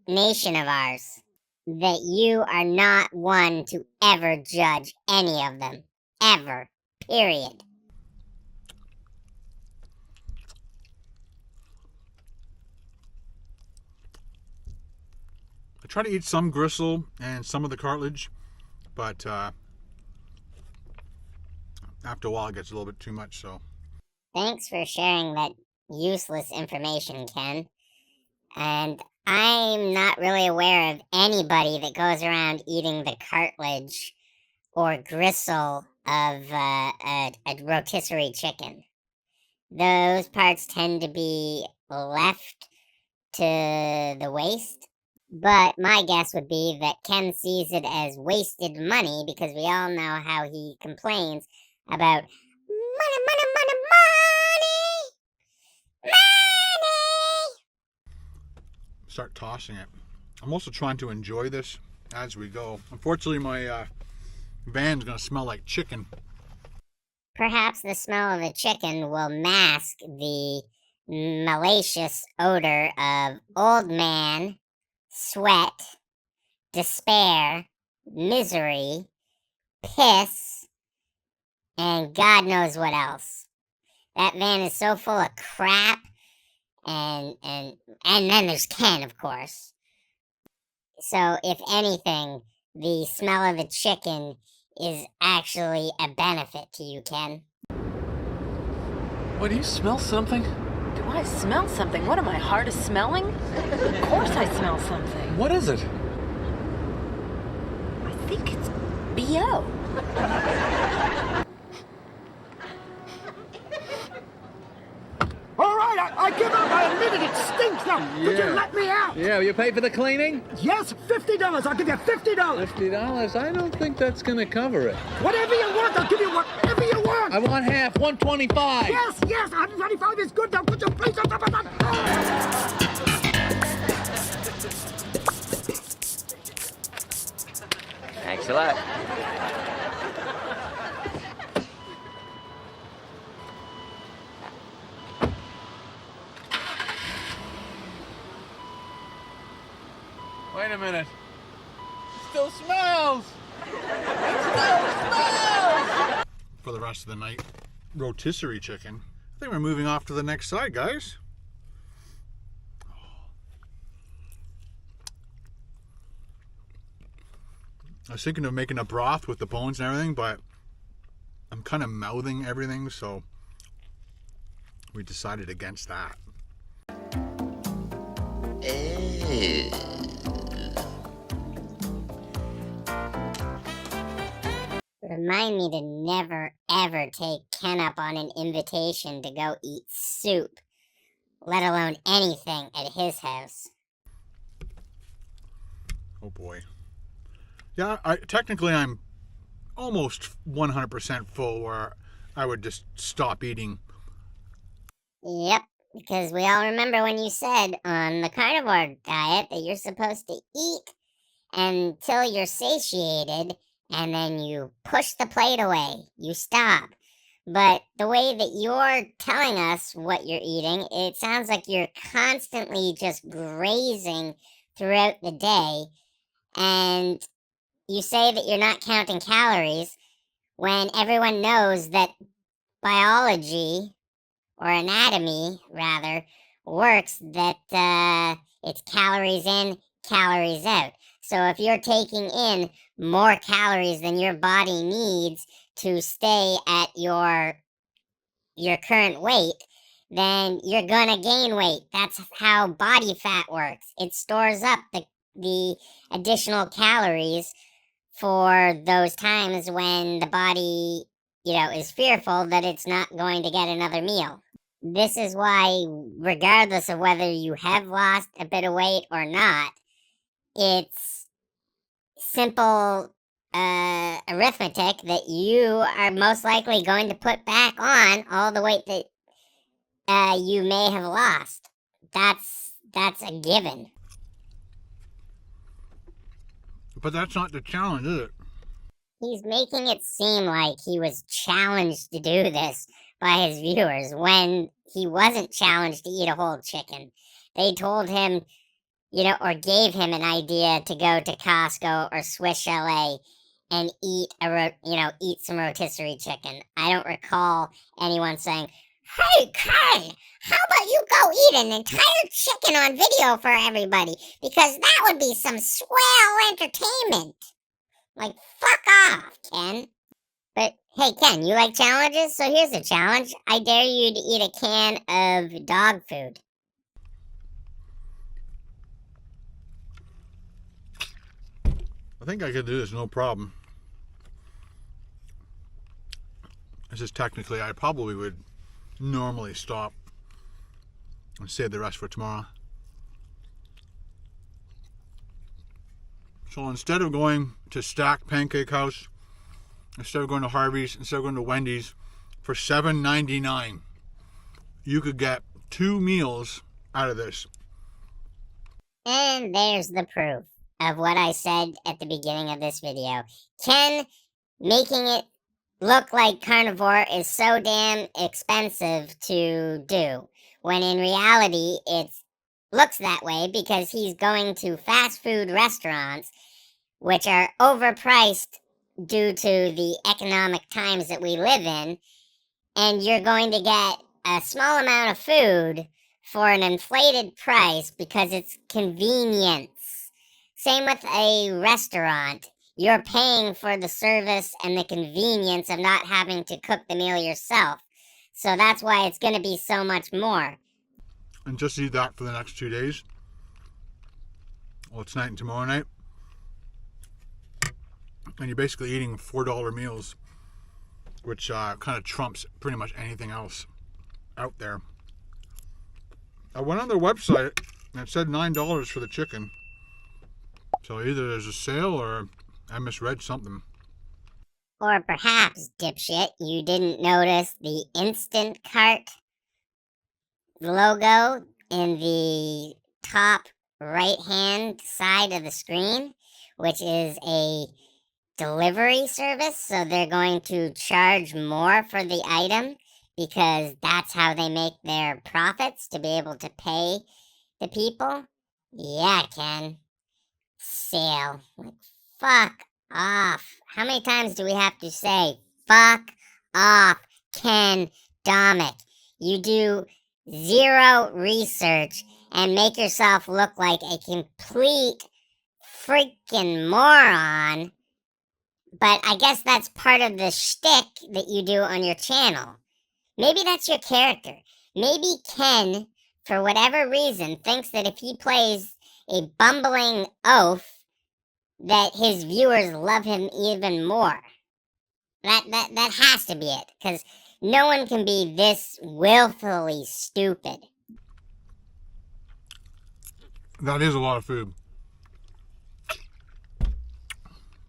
Speaker 1: nation of ours. That you are not one to ever judge any of them. Ever. Period.
Speaker 2: I try to eat some gristle and some of the cartilage, but after a while it gets a little bit too much, so.
Speaker 1: Thanks for sharing that useless information, Ken. And I'm not really aware of anybody that goes around eating the cartilage or gristle of a rotisserie chicken. Those parts tend to be left to the waste. But my guess would be that Ken sees it as wasted money because we all know how he complains about money, money, money, money, money.
Speaker 2: Start tossing it. I'm also trying to enjoy this as we go. Unfortunately, my van's going to smell like chicken.
Speaker 1: Perhaps the smell of the chicken will mask the malicious odor of old man, sweat, despair, misery, piss, and God knows what else. That van is so full of crap, and then there's Ken, of course. So, if anything, the smell of the chicken is actually a benefit to you, Ken.
Speaker 12: What, do you smell something?
Speaker 13: Do I smell something? What am I, hard of smelling? Of course I smell something.
Speaker 12: What is it?
Speaker 13: I think it's B.O.
Speaker 10: All right, I give up. I admit it. It stinks now. Could you let me out?
Speaker 12: Yeah, you pay for the cleaning?
Speaker 10: Yes, $50. I'll give you $50.
Speaker 12: $50? I don't think that's going to cover it.
Speaker 10: Whatever you want, I'll give you whatever you want.
Speaker 12: I want half, 125.
Speaker 10: Yes, 125 is good. Now put your place on top of that.
Speaker 8: Thanks a lot.
Speaker 12: Wait a minute. It still smells! It still smells!
Speaker 2: For the rest of the night, rotisserie chicken. I think we're moving off to the next side, guys. I was thinking of making a broth with the bones and everything, but I'm kind of mouthing everything, so we decided against that.
Speaker 1: Remind me to never, ever take Ken up on an invitation to go eat soup, let alone anything at his house.
Speaker 2: Oh boy. Yeah, technically I'm almost 100% full, where I would just stop eating.
Speaker 1: Yep, because we all remember when you said on the carnivore diet that you're supposed to eat until you're satiated, and then you push the plate away. You stop. But the way that you're telling us what you're eating, it sounds like you're constantly just grazing throughout the day, and you say that you're not counting calories when everyone knows that biology, or anatomy rather, works that It's calories in, calories out. So if you're taking in more calories than your body needs to stay at your current weight, then you're gonna gain weight. That's how body fat works. It stores up the additional calories for those times when the body, is fearful that it's not going to get another meal. This is why, regardless of whether you have lost a bit of weight or not, it's simple arithmetic that you are most likely going to put back on all the weight that you may have lost. That's a given.
Speaker 2: But that's not the challenge, is it?
Speaker 1: He's making it seem like he was challenged to do this by his viewers when he wasn't challenged to eat a whole chicken. They told him, or gave him an idea to go to Costco or Swiss Chalet and eat some rotisserie chicken. I don't recall anyone saying, "Hey, Ken, how about you go eat an entire chicken on video for everybody? Because that would be some swell entertainment." Like, fuck off, Ken. But, hey, Ken, you like challenges? So here's a challenge. I dare you to eat a can of dog food.
Speaker 2: I think I could do this no problem. This is technically, I probably would normally stop and save the rest for tomorrow. So instead of going to Stack Pancake House, instead of going to Harvey's, instead of going to Wendy's, for $7.99, you could get 2 meals out of this.
Speaker 1: And there's the proof of what I said at the beginning of this video. Ken making it look like carnivore is so damn expensive to do, when in reality it looks that way because he's going to fast food restaurants, which are overpriced due to the economic times that we live in, and you're going to get a small amount of food for an inflated price because it's convenience. Same with a restaurant. You're paying for the service and the convenience of not having to cook the meal yourself. So that's why it's going to be so much more.
Speaker 2: And just eat that for the next 2 days. Well, tonight and tomorrow night. And you're basically eating $4 meals, which kind of trumps pretty much anything else out there. I went on their website and it said $9 for the chicken. So either there's a sale or I misread something.
Speaker 1: Or perhaps, dipshit, you didn't notice the Instant Cart logo in the top right-hand side of the screen, which is a delivery service. So they're going to charge more for the item because that's how they make their profits, to be able to pay the people. Yeah, Ken. Sale. Like, fuck off. How many times do we have to say, fuck off, Ken Domik? You do zero research and make yourself look like a complete freaking moron. But I guess that's part of the shtick that you do on your channel. Maybe that's your character. Maybe Ken, for whatever reason, thinks that if he plays a bumbling oaf, that his viewers love him even more. That has to be it, because no one can be this willfully stupid.
Speaker 2: That is a lot of food.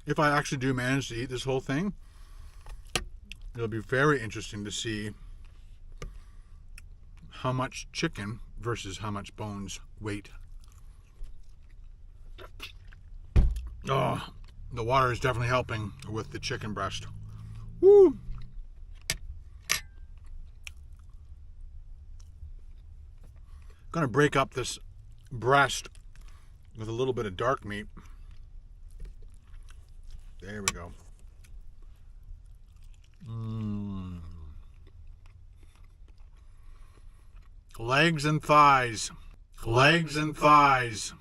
Speaker 2: If I actually do manage to eat this whole thing, it'll be very interesting to see how much chicken versus how much bones weight. Oh, the water is definitely helping with the chicken breast. Woo! Gonna break up this breast with a little bit of dark meat. There we go. Legs and thighs. legs and thighs,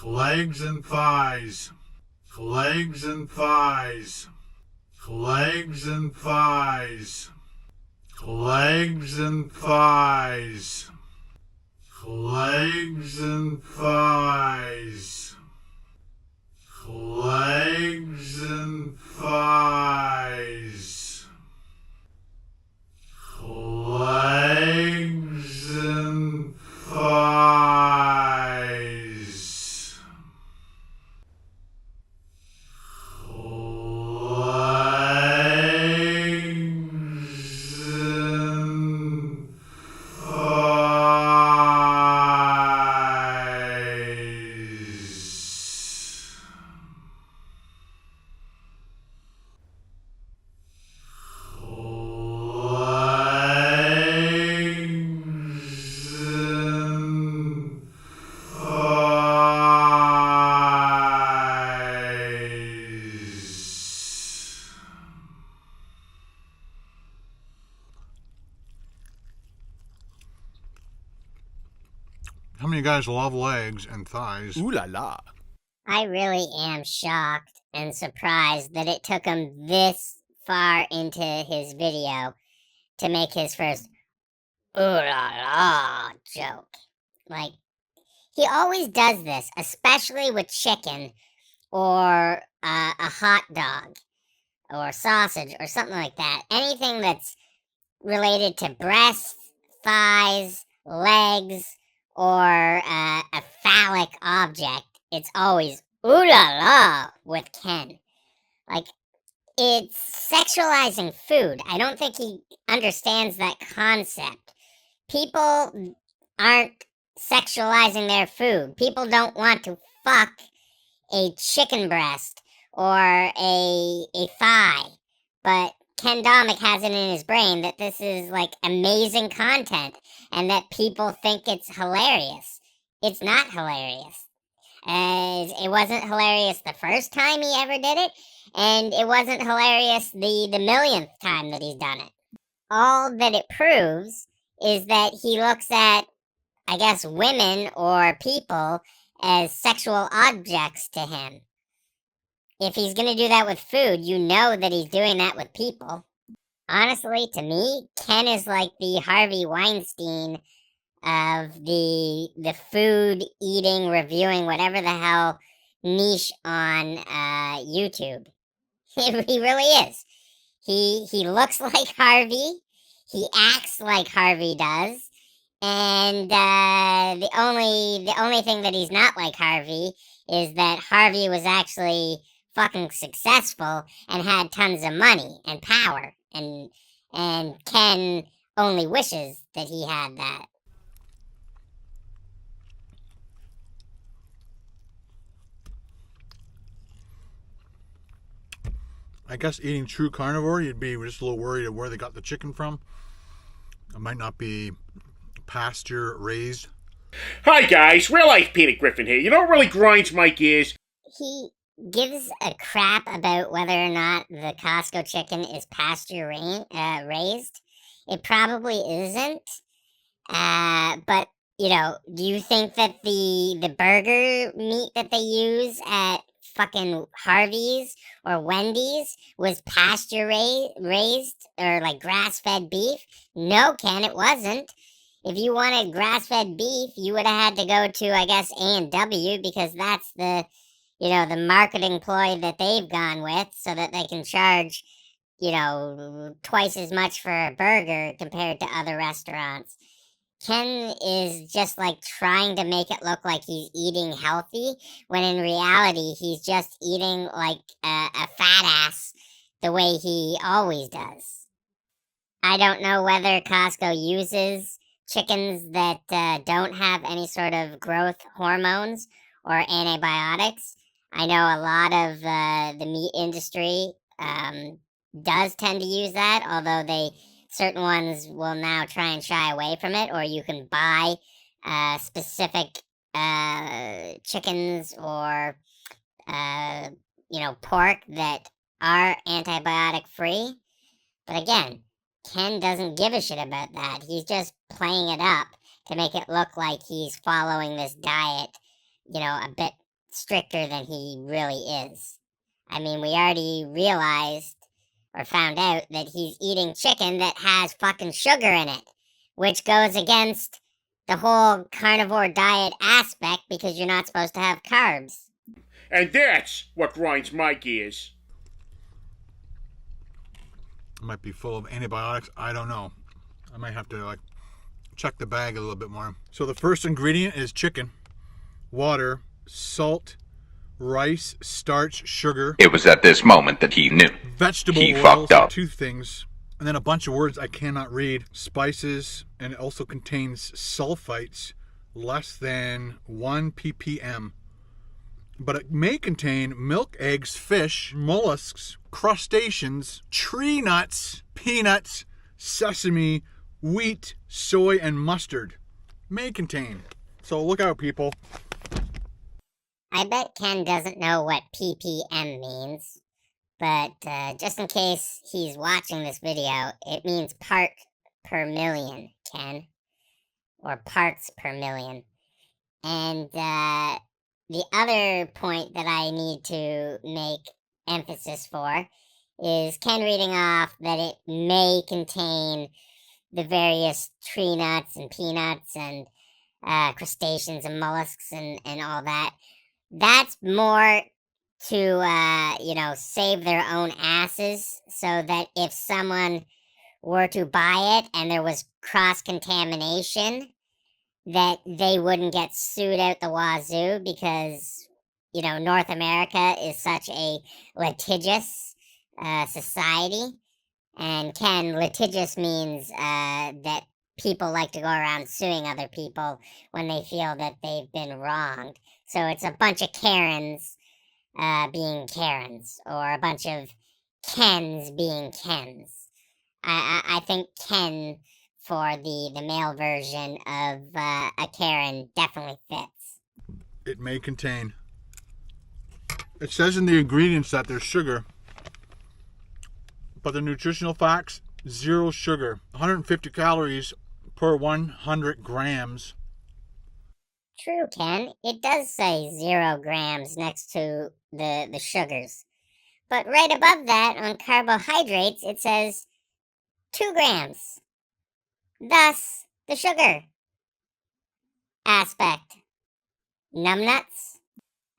Speaker 2: legs and thighs, legs and thighs, legs and thighs, legs and thighs, legs and thighs, legs and thighs, legs and thighs, How many guys love legs and thighs?
Speaker 9: Ooh la la.
Speaker 1: I really am shocked and surprised that it took him this far into his video to make his first ooh la la joke. Like, he always does this, especially with chicken or a hot dog or sausage or something like that. Anything that's related to breasts, thighs, legs, or a phallic object, it's always ooh la la with Ken. Like, it's sexualizing food. I don't think he understands that concept. People aren't sexualizing their food. People don't want to fuck a chicken breast or a thigh. But Ken Domik has it in his brain that this is like amazing content and that people think it's hilarious. It's not hilarious. It wasn't hilarious the first time he ever did it, and it wasn't hilarious the millionth time that he's done it. All that it proves is that he looks at, I guess, women or people as sexual objects to him. If he's going to do that with food, you know that he's doing that with people. Honestly, to me, Ken is like the Harvey Weinstein of the food, eating, reviewing, whatever the hell niche on YouTube. He really is. He looks like Harvey. He acts like Harvey does. And the only thing that he's not like Harvey is that Harvey was actually fucking successful and had tons of money and power, and Ken only wishes that he had that.
Speaker 2: I guess eating true carnivore, you'd be just a little worried of where they got the chicken from. It might not be pasture raised.
Speaker 14: Hi guys, real life Peter Griffin here. You know what really grinds my gears?
Speaker 1: He gives a crap about whether or not the Costco chicken is pasture raised. It probably isn't. But, you know, do you think that the burger meat that they use at fucking Harvey's or Wendy's was pasture raised or like grass-fed beef? No, Ken, it wasn't. If you wanted grass-fed beef, you would have had to go to, I guess, A&W, because that's the, you know, the marketing ploy that they've gone with so that they can charge, you know, twice as much for a burger compared to other restaurants. Ken is just like trying to make it look like he's eating healthy, when in reality he's just eating like a fat ass the way he always does. I don't know whether Costco uses chickens that don't have any sort of growth hormones or antibiotics. I know a lot of the meat industry does tend to use that, although certain ones will now try and shy away from it, or you can buy specific chickens or you know, pork that are antibiotic free. But again, Ken doesn't give a shit about that. He's just playing it up to make it look like he's following this diet, you know, a bit stricter than he really is. I mean, we already realized or found out that he's eating chicken that has fucking sugar in it, which goes against the whole carnivore diet aspect because you're not supposed to have carbs.
Speaker 14: And that's what grinds my gears.
Speaker 2: It might be full of antibiotics. I don't know. I might have to check the bag a little bit more. So the first ingredient is chicken, water, salt, rice, starch, sugar.
Speaker 15: It was at this moment that he knew.
Speaker 2: Vegetable
Speaker 15: he
Speaker 2: oils,
Speaker 15: fucked up.
Speaker 2: 2 things. And then a bunch of words I cannot read. Spices, and it also contains sulfites less than 1 ppm. But it may contain milk, eggs, fish, mollusks, crustaceans, tree nuts, peanuts, sesame, wheat, soy, and mustard. May contain. So look out, people.
Speaker 1: I bet Ken doesn't know what ppm means, but just in case he's watching this video, it means part per million, Ken. Or parts per million. And the other point that I need to make emphasis for is Ken reading off that it may contain the various tree nuts and peanuts and crustaceans and mollusks and all that. That's more to, you know, save their own asses so that if someone were to buy it and there was cross-contamination, that they wouldn't get sued out the wazoo because, you know, North America is such a litigious society. And Ken, litigious means that people like to go around suing other people when they feel that they've been wronged. So it's a bunch of Karens being Karens, or a bunch of Kens being Kens. I think Ken for the male version of a Karen definitely fits.
Speaker 2: It may contain. It says in the ingredients that there's sugar, but the nutritional facts, 0 sugar, 150 calories per 100 grams.
Speaker 1: True, Ken. It does say 0 grams next to the sugars. But right above that, on carbohydrates, it says 2 grams. Thus, the sugar aspect. Numbnuts.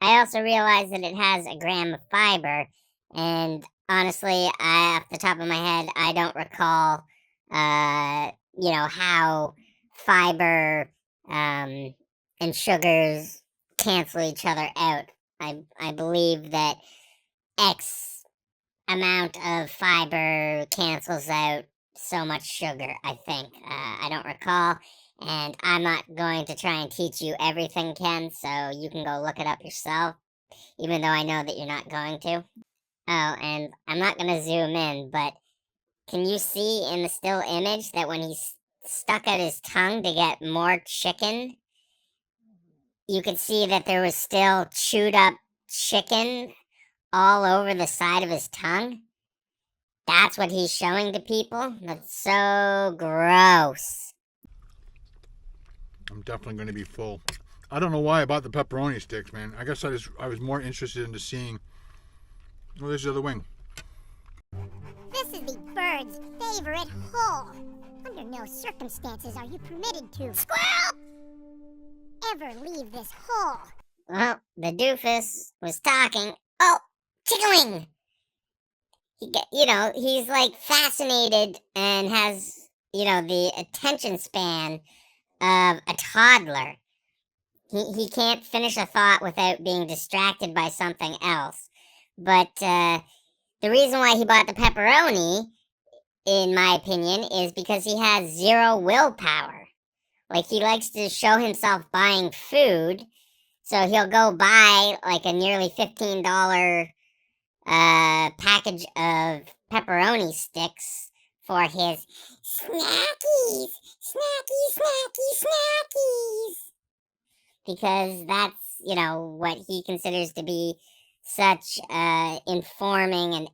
Speaker 1: I also realized that it has a gram of fiber, and honestly, off the top of my head, I don't recall, you know, how fiber and sugars cancel each other out. I believe that X amount of fiber cancels out so much sugar, I think. I don't recall, and I'm not going to try and teach you everything, Ken, so you can go look it up yourself, even though I know that you're not going to. Oh, and I'm not going to zoom in, but can you see in the still image that when he stuck out his tongue to get more chicken, you could see that there was still chewed up chicken all over the side of his tongue? That's what he's showing to people? That's so gross.
Speaker 2: I'm definitely going to be full. I don't know why I bought the pepperoni sticks, man. I guess I was more interested into seeing. Oh, there's the other wing.
Speaker 7: This is the bird's favorite hole. Under no circumstances are you permitted to squirrel ever leave this hole.
Speaker 1: Well, the doofus was talking. Oh, tickling! You know, he's like fascinated and has, you know, the attention span of a toddler. He can't finish a thought without being distracted by something else. But the reason why he bought the pepperoni, in my opinion, is because he has 0 willpower. Like, he likes to show himself buying food, so he'll go buy like a nearly $15 package of pepperoni sticks for his snackies, because that's, you know, what he considers to be such informing and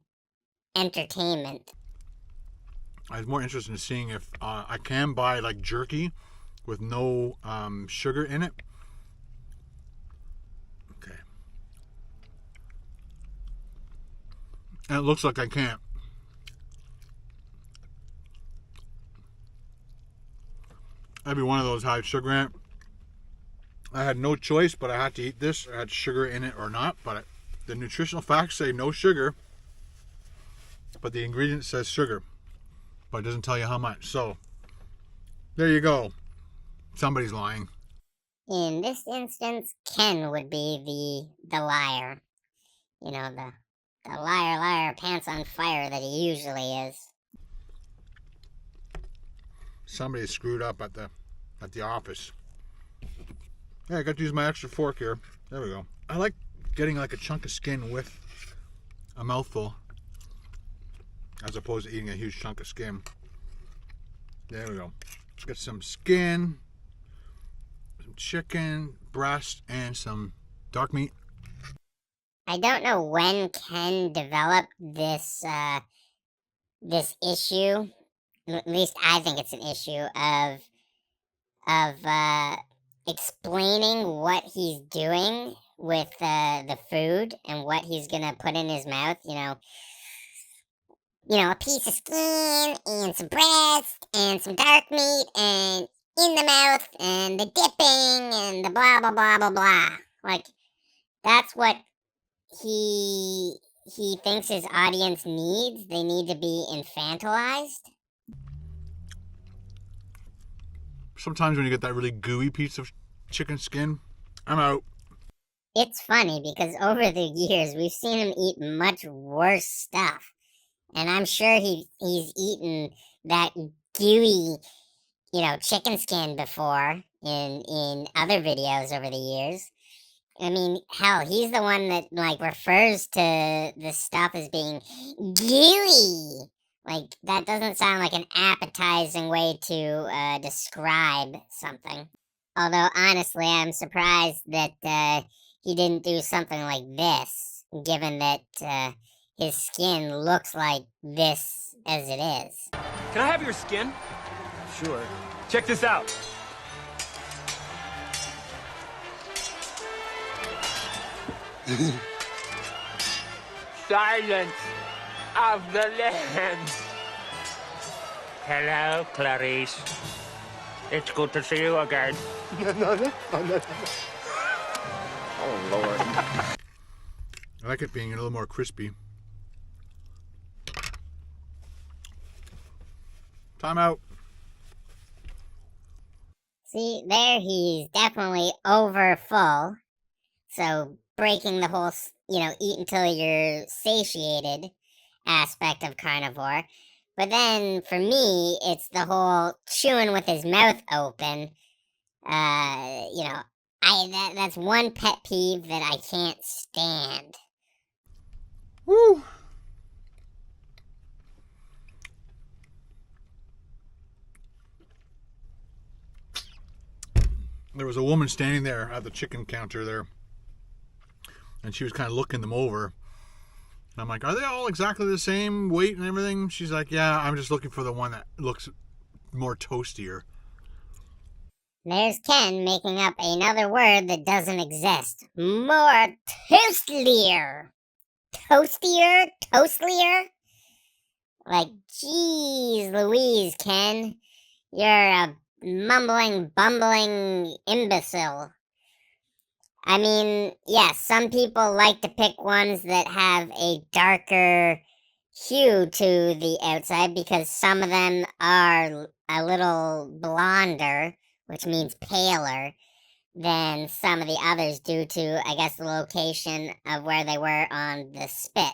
Speaker 1: entertainment.
Speaker 2: I was more interested in seeing if I can buy like jerky with no sugar in it. Okay. And it looks like I can't. Every one of those had sugar in it. I had no choice, but I had to eat this. I had sugar in it or not, but the nutritional facts say no sugar, but the ingredient says sugar, but it doesn't tell you how much. So there you go. Somebody's lying.
Speaker 1: In this instance, Ken would be the liar. You know, the liar, pants on fire that he usually is.
Speaker 2: Somebody screwed up at the office. Yeah, I got to use my extra fork here. There we go. I like getting like a chunk of skin with a mouthful, as opposed to eating a huge chunk of skin. There we go. Let's get some skin, some chicken breast, and some dark meat.
Speaker 1: I don't know when Ken developed this this issue. At least I think it's an issue of explaining what he's doing with the food and what he's gonna put in his mouth. A piece of skin and some breast and some dark meat and in the mouth and the dipping and the blah blah blah blah blah. Like, that's what he thinks his audience needs. They need to be infantilized.
Speaker 2: Sometimes when you get that really gooey piece of chicken skin, I'm out.
Speaker 1: It's funny because over the years we've seen him eat much worse stuff. And I'm sure he's eaten that gooey, chicken skin before in other videos over the years. I mean, hell, he's the one that, refers to this stuff as being gooey. Like, that doesn't sound like an appetizing way to describe something. Although, honestly, I'm surprised that he didn't do something like this, given that his skin looks like this as it is.
Speaker 16: Can I have your skin? Sure. Check this out. Silence of the Lambs.
Speaker 14: Hello, Clarice. It's good to see you again.
Speaker 2: Oh, Lord. I like it being a little more crispy. Time out.
Speaker 1: See, there he's definitely over full. So breaking the whole, eat until you're satiated aspect of carnivore. But then for me, it's the whole chewing with his mouth open. That's one pet peeve that I can't stand.
Speaker 2: Woo! There was a woman standing there at the chicken counter there, and she was kind of looking them over. And I'm like, are they all exactly the same weight and everything? She's like, yeah, I'm just looking for the one that looks more toastier.
Speaker 1: There's Ken making up another word that doesn't exist. More toastlier. Toastier? Toastlier? Like, geez Louise, Ken. You're a mumbling, bumbling imbecile. I mean, yes, some people like to pick ones that have a darker hue to the outside because some of them are a little blonder, which means paler, than some of the others due to, I guess, the location of where they were on the spit.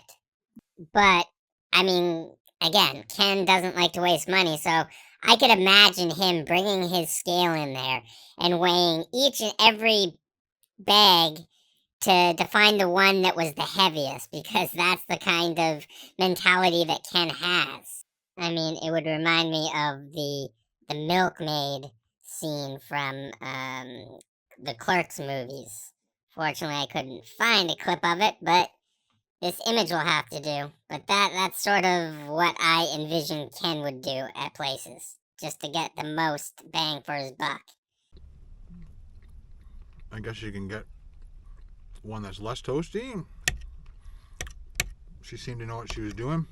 Speaker 1: But, I mean, again, Ken doesn't like to waste money, so I could imagine him bringing his scale in there and weighing each and every bag to find the one that was the heaviest, because that's the kind of mentality that Ken has. I mean, it would remind me of the milkmaid scene from the Clerks movies. Fortunately, I couldn't find a clip of it, but this image will have to do. But that's sort of what I envision Ken would do at places, just to get the most bang for his buck.
Speaker 2: I guess you can get one that's less toasty. She seemed to know what she was doing.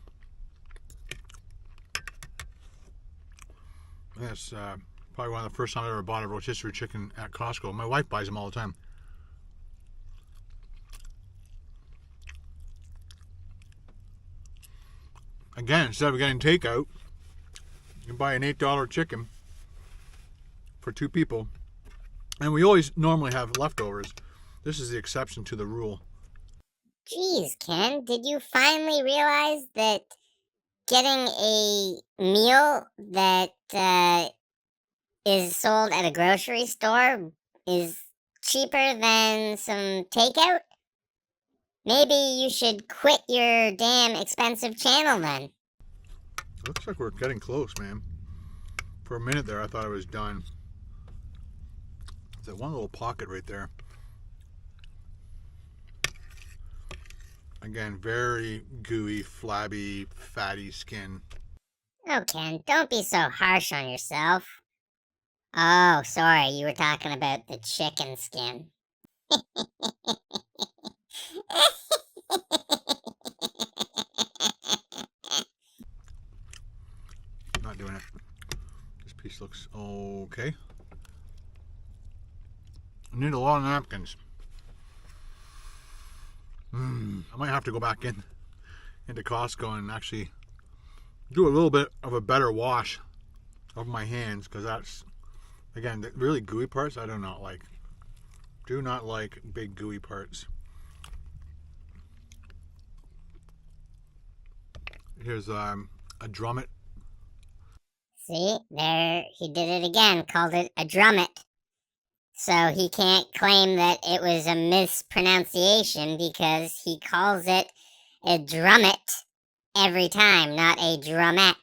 Speaker 2: That's probably one of the first times I ever bought a rotisserie chicken at Costco. My wife buys them all the time. Again, instead of getting takeout, you can buy an $8 chicken for 2 people. And we always normally have leftovers. This is the exception to the rule.
Speaker 1: Geez, Ken, did you finally realize that getting a meal that is sold at a grocery store is cheaper than some takeout? Maybe you should quit your damn expensive channel then.
Speaker 2: Looks like we're getting close, man. For a minute there, I thought I was done. There's that one little pocket right there. Again, very gooey, flabby, fatty skin.
Speaker 1: Oh, Ken, don't be so harsh on yourself. Oh, sorry, you were talking about the chicken skin.
Speaker 2: Not doing it. This piece looks okay. I need a lot of napkins. I might have to go back into Costco and actually do a little bit of a better wash of my hands, because that's, again, the really gooey parts I do not like. Do not like big gooey parts. Here's a drummet.
Speaker 1: See, there, he did it again, called it a drummet. So he can't claim that it was a mispronunciation because he calls it a drummet every time, not a drumette.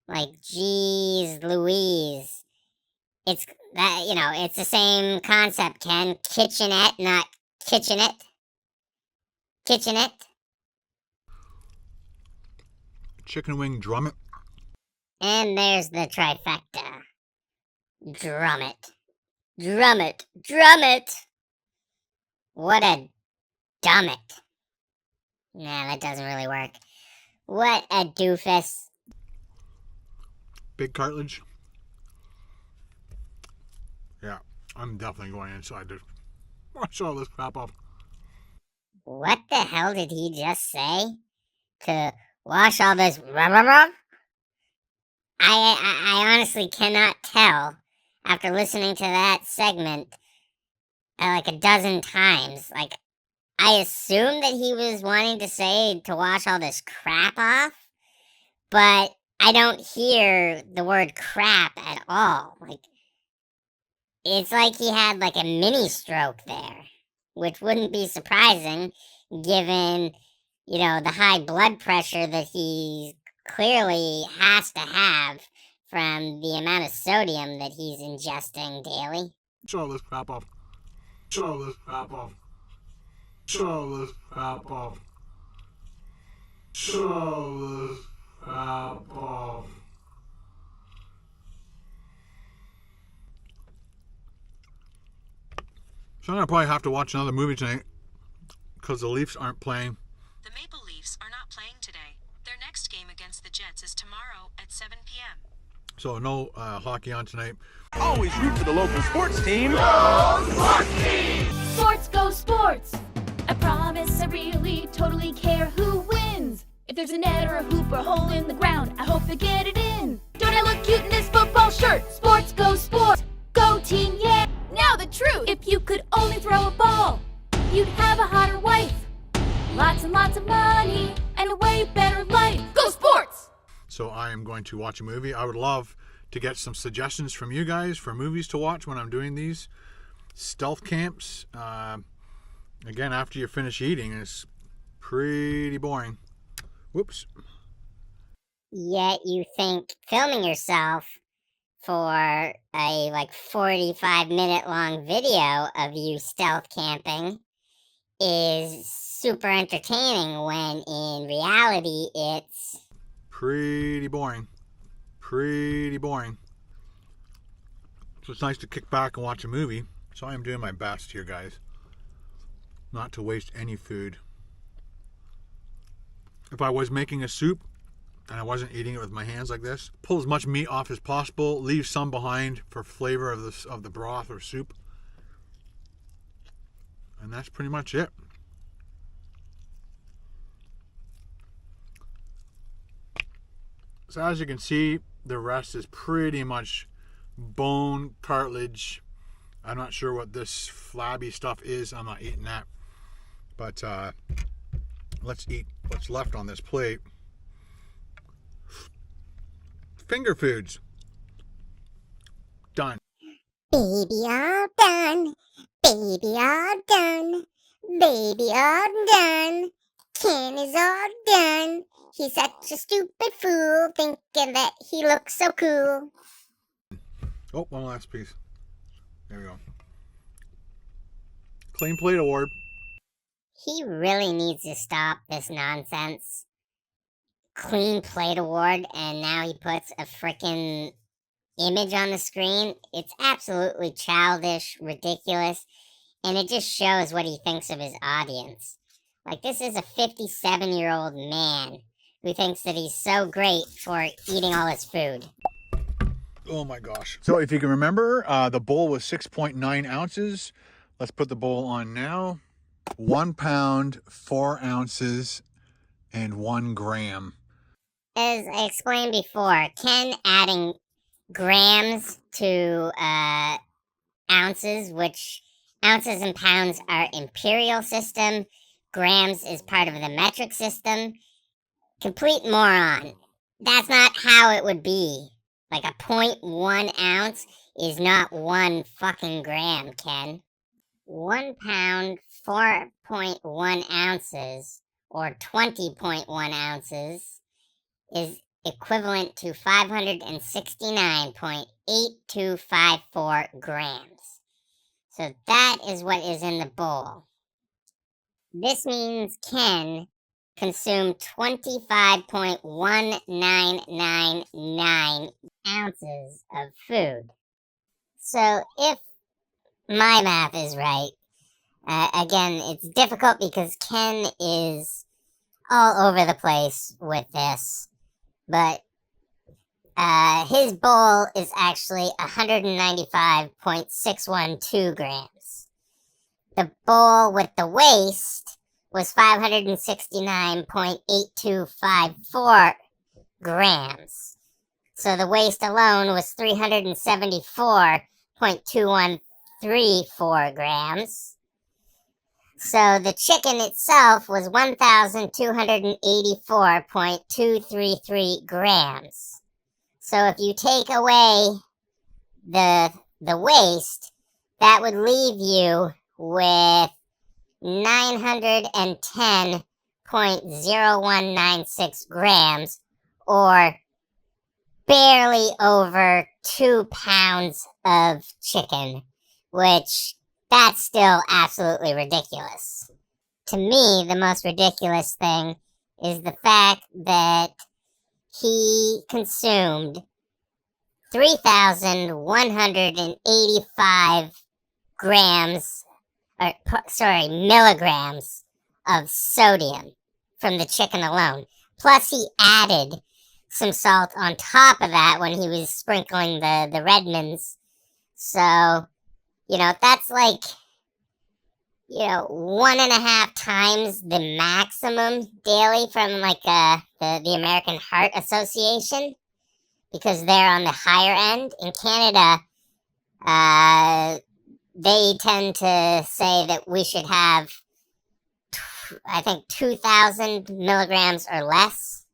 Speaker 1: Like, geez Louise. It's that, you know, it's the same concept, Ken. Kitchenette, not kitchenette. Kitchenette.
Speaker 2: Chicken wing drummet.
Speaker 1: And there's the trifecta. Drummet. Drummet. Drummet. What a dummit. Nah, that doesn't really work. What a doofus.
Speaker 2: Big cartilage. Yeah, I'm definitely going inside to wash all this crap off.
Speaker 1: What the hell did he just say? To wash all this rah? I honestly cannot tell after listening to that segment like a dozen times. Like, I assumed that he was wanting to say to wash all this crap off, but I don't hear the word crap at all. Like, it's like he had like a mini stroke there, which wouldn't be surprising given, you know, the high blood pressure that he clearly has to have from the amount of sodium that he's ingesting daily.
Speaker 2: Show this crap off. Show this crap off. Show this crap off. Show this crap off. So I'm gonna probably have to watch another movie tonight because the Leafs aren't playing.
Speaker 17: The Maple Leafs are not playing today. Their next game against the Jets is tomorrow at 7 p.m.
Speaker 2: So no hockey on tonight.
Speaker 16: Always root for the local sports team.
Speaker 18: Go sports team! Sports go sports! I promise I really totally care who wins. If there's a net or a hoop or a hole in the ground, I hope they get it in. Don't I look cute in this football shirt? Sports go sports! Go team, yeah! Now the truth! If you could only throw a ball, you'd have a hotter wife. Lots and lots of money and a way better life. Go sports!
Speaker 2: So I am going to watch a movie. I would love to get some suggestions from you guys for movies to watch when I'm doing these stealth camps. Again, after you finish eating, it's pretty boring. Whoops.
Speaker 1: Yet you think filming yourself for a like 45-minute long video of you stealth camping is super entertaining when in reality it's
Speaker 2: pretty boring. Pretty boring. So it's nice to kick back and watch a movie So I am doing my best here, guys, not to waste any food. If I was making a soup and I wasn't eating it with my hands like this, pull as much meat off as possible, leave some behind for flavor of the broth or soup. And that's pretty much it. So as you can see, the rest is pretty much bone, cartilage. I'm not sure what this flabby stuff is. I'm not eating that. But let's eat what's left on this plate. Finger foods. Done.
Speaker 7: Baby, all done. Baby, all done. Baby, all done. Ken is all done. He's such a stupid fool, thinking that he looks so cool.
Speaker 2: Oh, one last piece. There we go. Clean plate award.
Speaker 1: He really needs to stop this nonsense. Clean plate award, and now he puts a frickin' image on the screen. It's absolutely childish, ridiculous, and it just shows what he thinks of his audience. Like, this is a 57-year-old man who thinks that he's so great for eating all his food.
Speaker 2: Oh my gosh. So if you can remember, the bowl was 6.9 ounces. Let's put the bowl on now. 1 pound, 4 ounces, and 1 gram.
Speaker 1: As I explained before, Ken adding grams to ounces, which ounces and pounds are imperial system, grams is part of the metric system. Complete moron. That's not how it would be. Like, a 0.1 ounce is not 1 fucking gram, Ken. 1 pound, 4.1 ounces, or 20.1 ounces, is equivalent to 569.8254 grams. So that is what is in the bowl. This means Ken consumed 25.1999 ounces of food. So if my math is right, again, it's difficult because Ken is all over the place with this, but his bowl is actually 195.612 grams. The bowl with the waste was 569.8254 grams. So the waste alone was 374.2134 grams. So the chicken itself was 1,284.233 grams. So if you take away the waste, that would leave you with 910.0196 grams, or barely over 2 pounds of chicken, which that's still absolutely ridiculous. To me, the most ridiculous thing is the fact that he consumed 3,185 milligrams of sodium from the chicken alone. Plus, he added some salt on top of that when he was sprinkling the Redmonds. So, that's like, 1.5 times the maximum daily from, like, the American Heart Association, because they're on the higher end. In Canada, they tend to say that we should have, I think, 2,000 milligrams or less.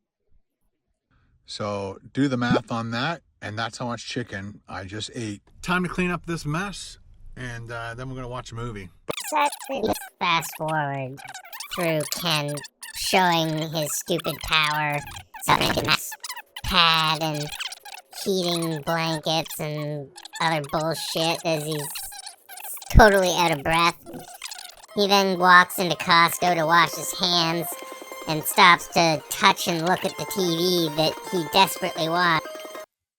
Speaker 2: So do the math on that, and that's how much chicken I just ate. Time to clean up this mess, and then we're going to watch a movie.
Speaker 1: Let's fast forward through Ken showing his stupid power, making mess pad and heating blankets and other bullshit as he's totally out of breath. He then walks into Costco to wash his hands and stops to touch and look at the TV that he desperately wants.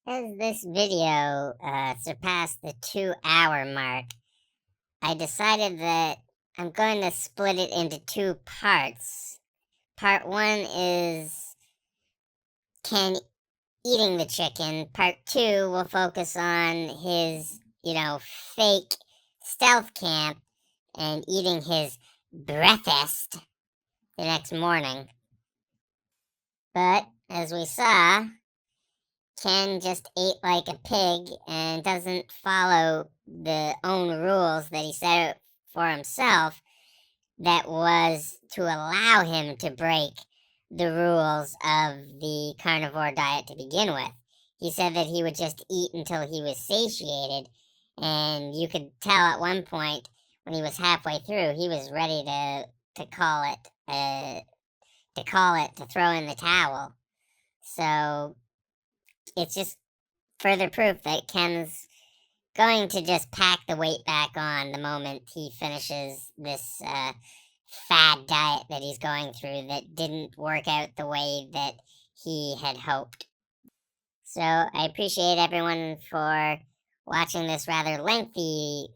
Speaker 1: As this video surpassed the 2-hour mark, I decided that I'm going to split it into 2 parts. Part 1 is Ken eating the chicken. Part 2 will focus on his, fake stealth camp and eating his breakfast the next morning. But, as we saw, Ken just ate like a pig and doesn't follow the own rules that he set for himself, that was to allow him to break the rules of the carnivore diet to begin with. He said that he would just eat until he was satiated, and you could tell at one point when he was halfway through, he was ready to call it, to throw in the towel. So it's just further proof that Ken's going to just pack the weight back on the moment he finishes this fad diet that he's going through that didn't work out the way that he had hoped. So I appreciate everyone for watching this rather lengthy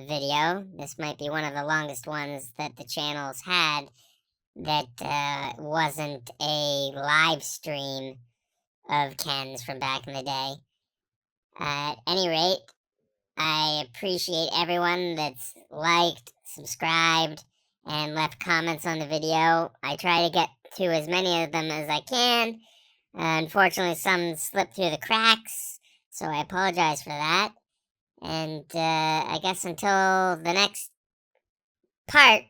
Speaker 1: video. This might be one of the longest ones that the channel's had that wasn't a live stream of Ken's from back in the day. At any rate, I appreciate everyone that's liked, subscribed, and left comments on the video. I try to get to as many of them as I can. Unfortunately, some slipped through the cracks, so I apologize for that. And I guess until the next part,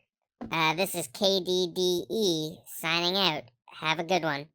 Speaker 1: this is KDDE signing out. Have a good one.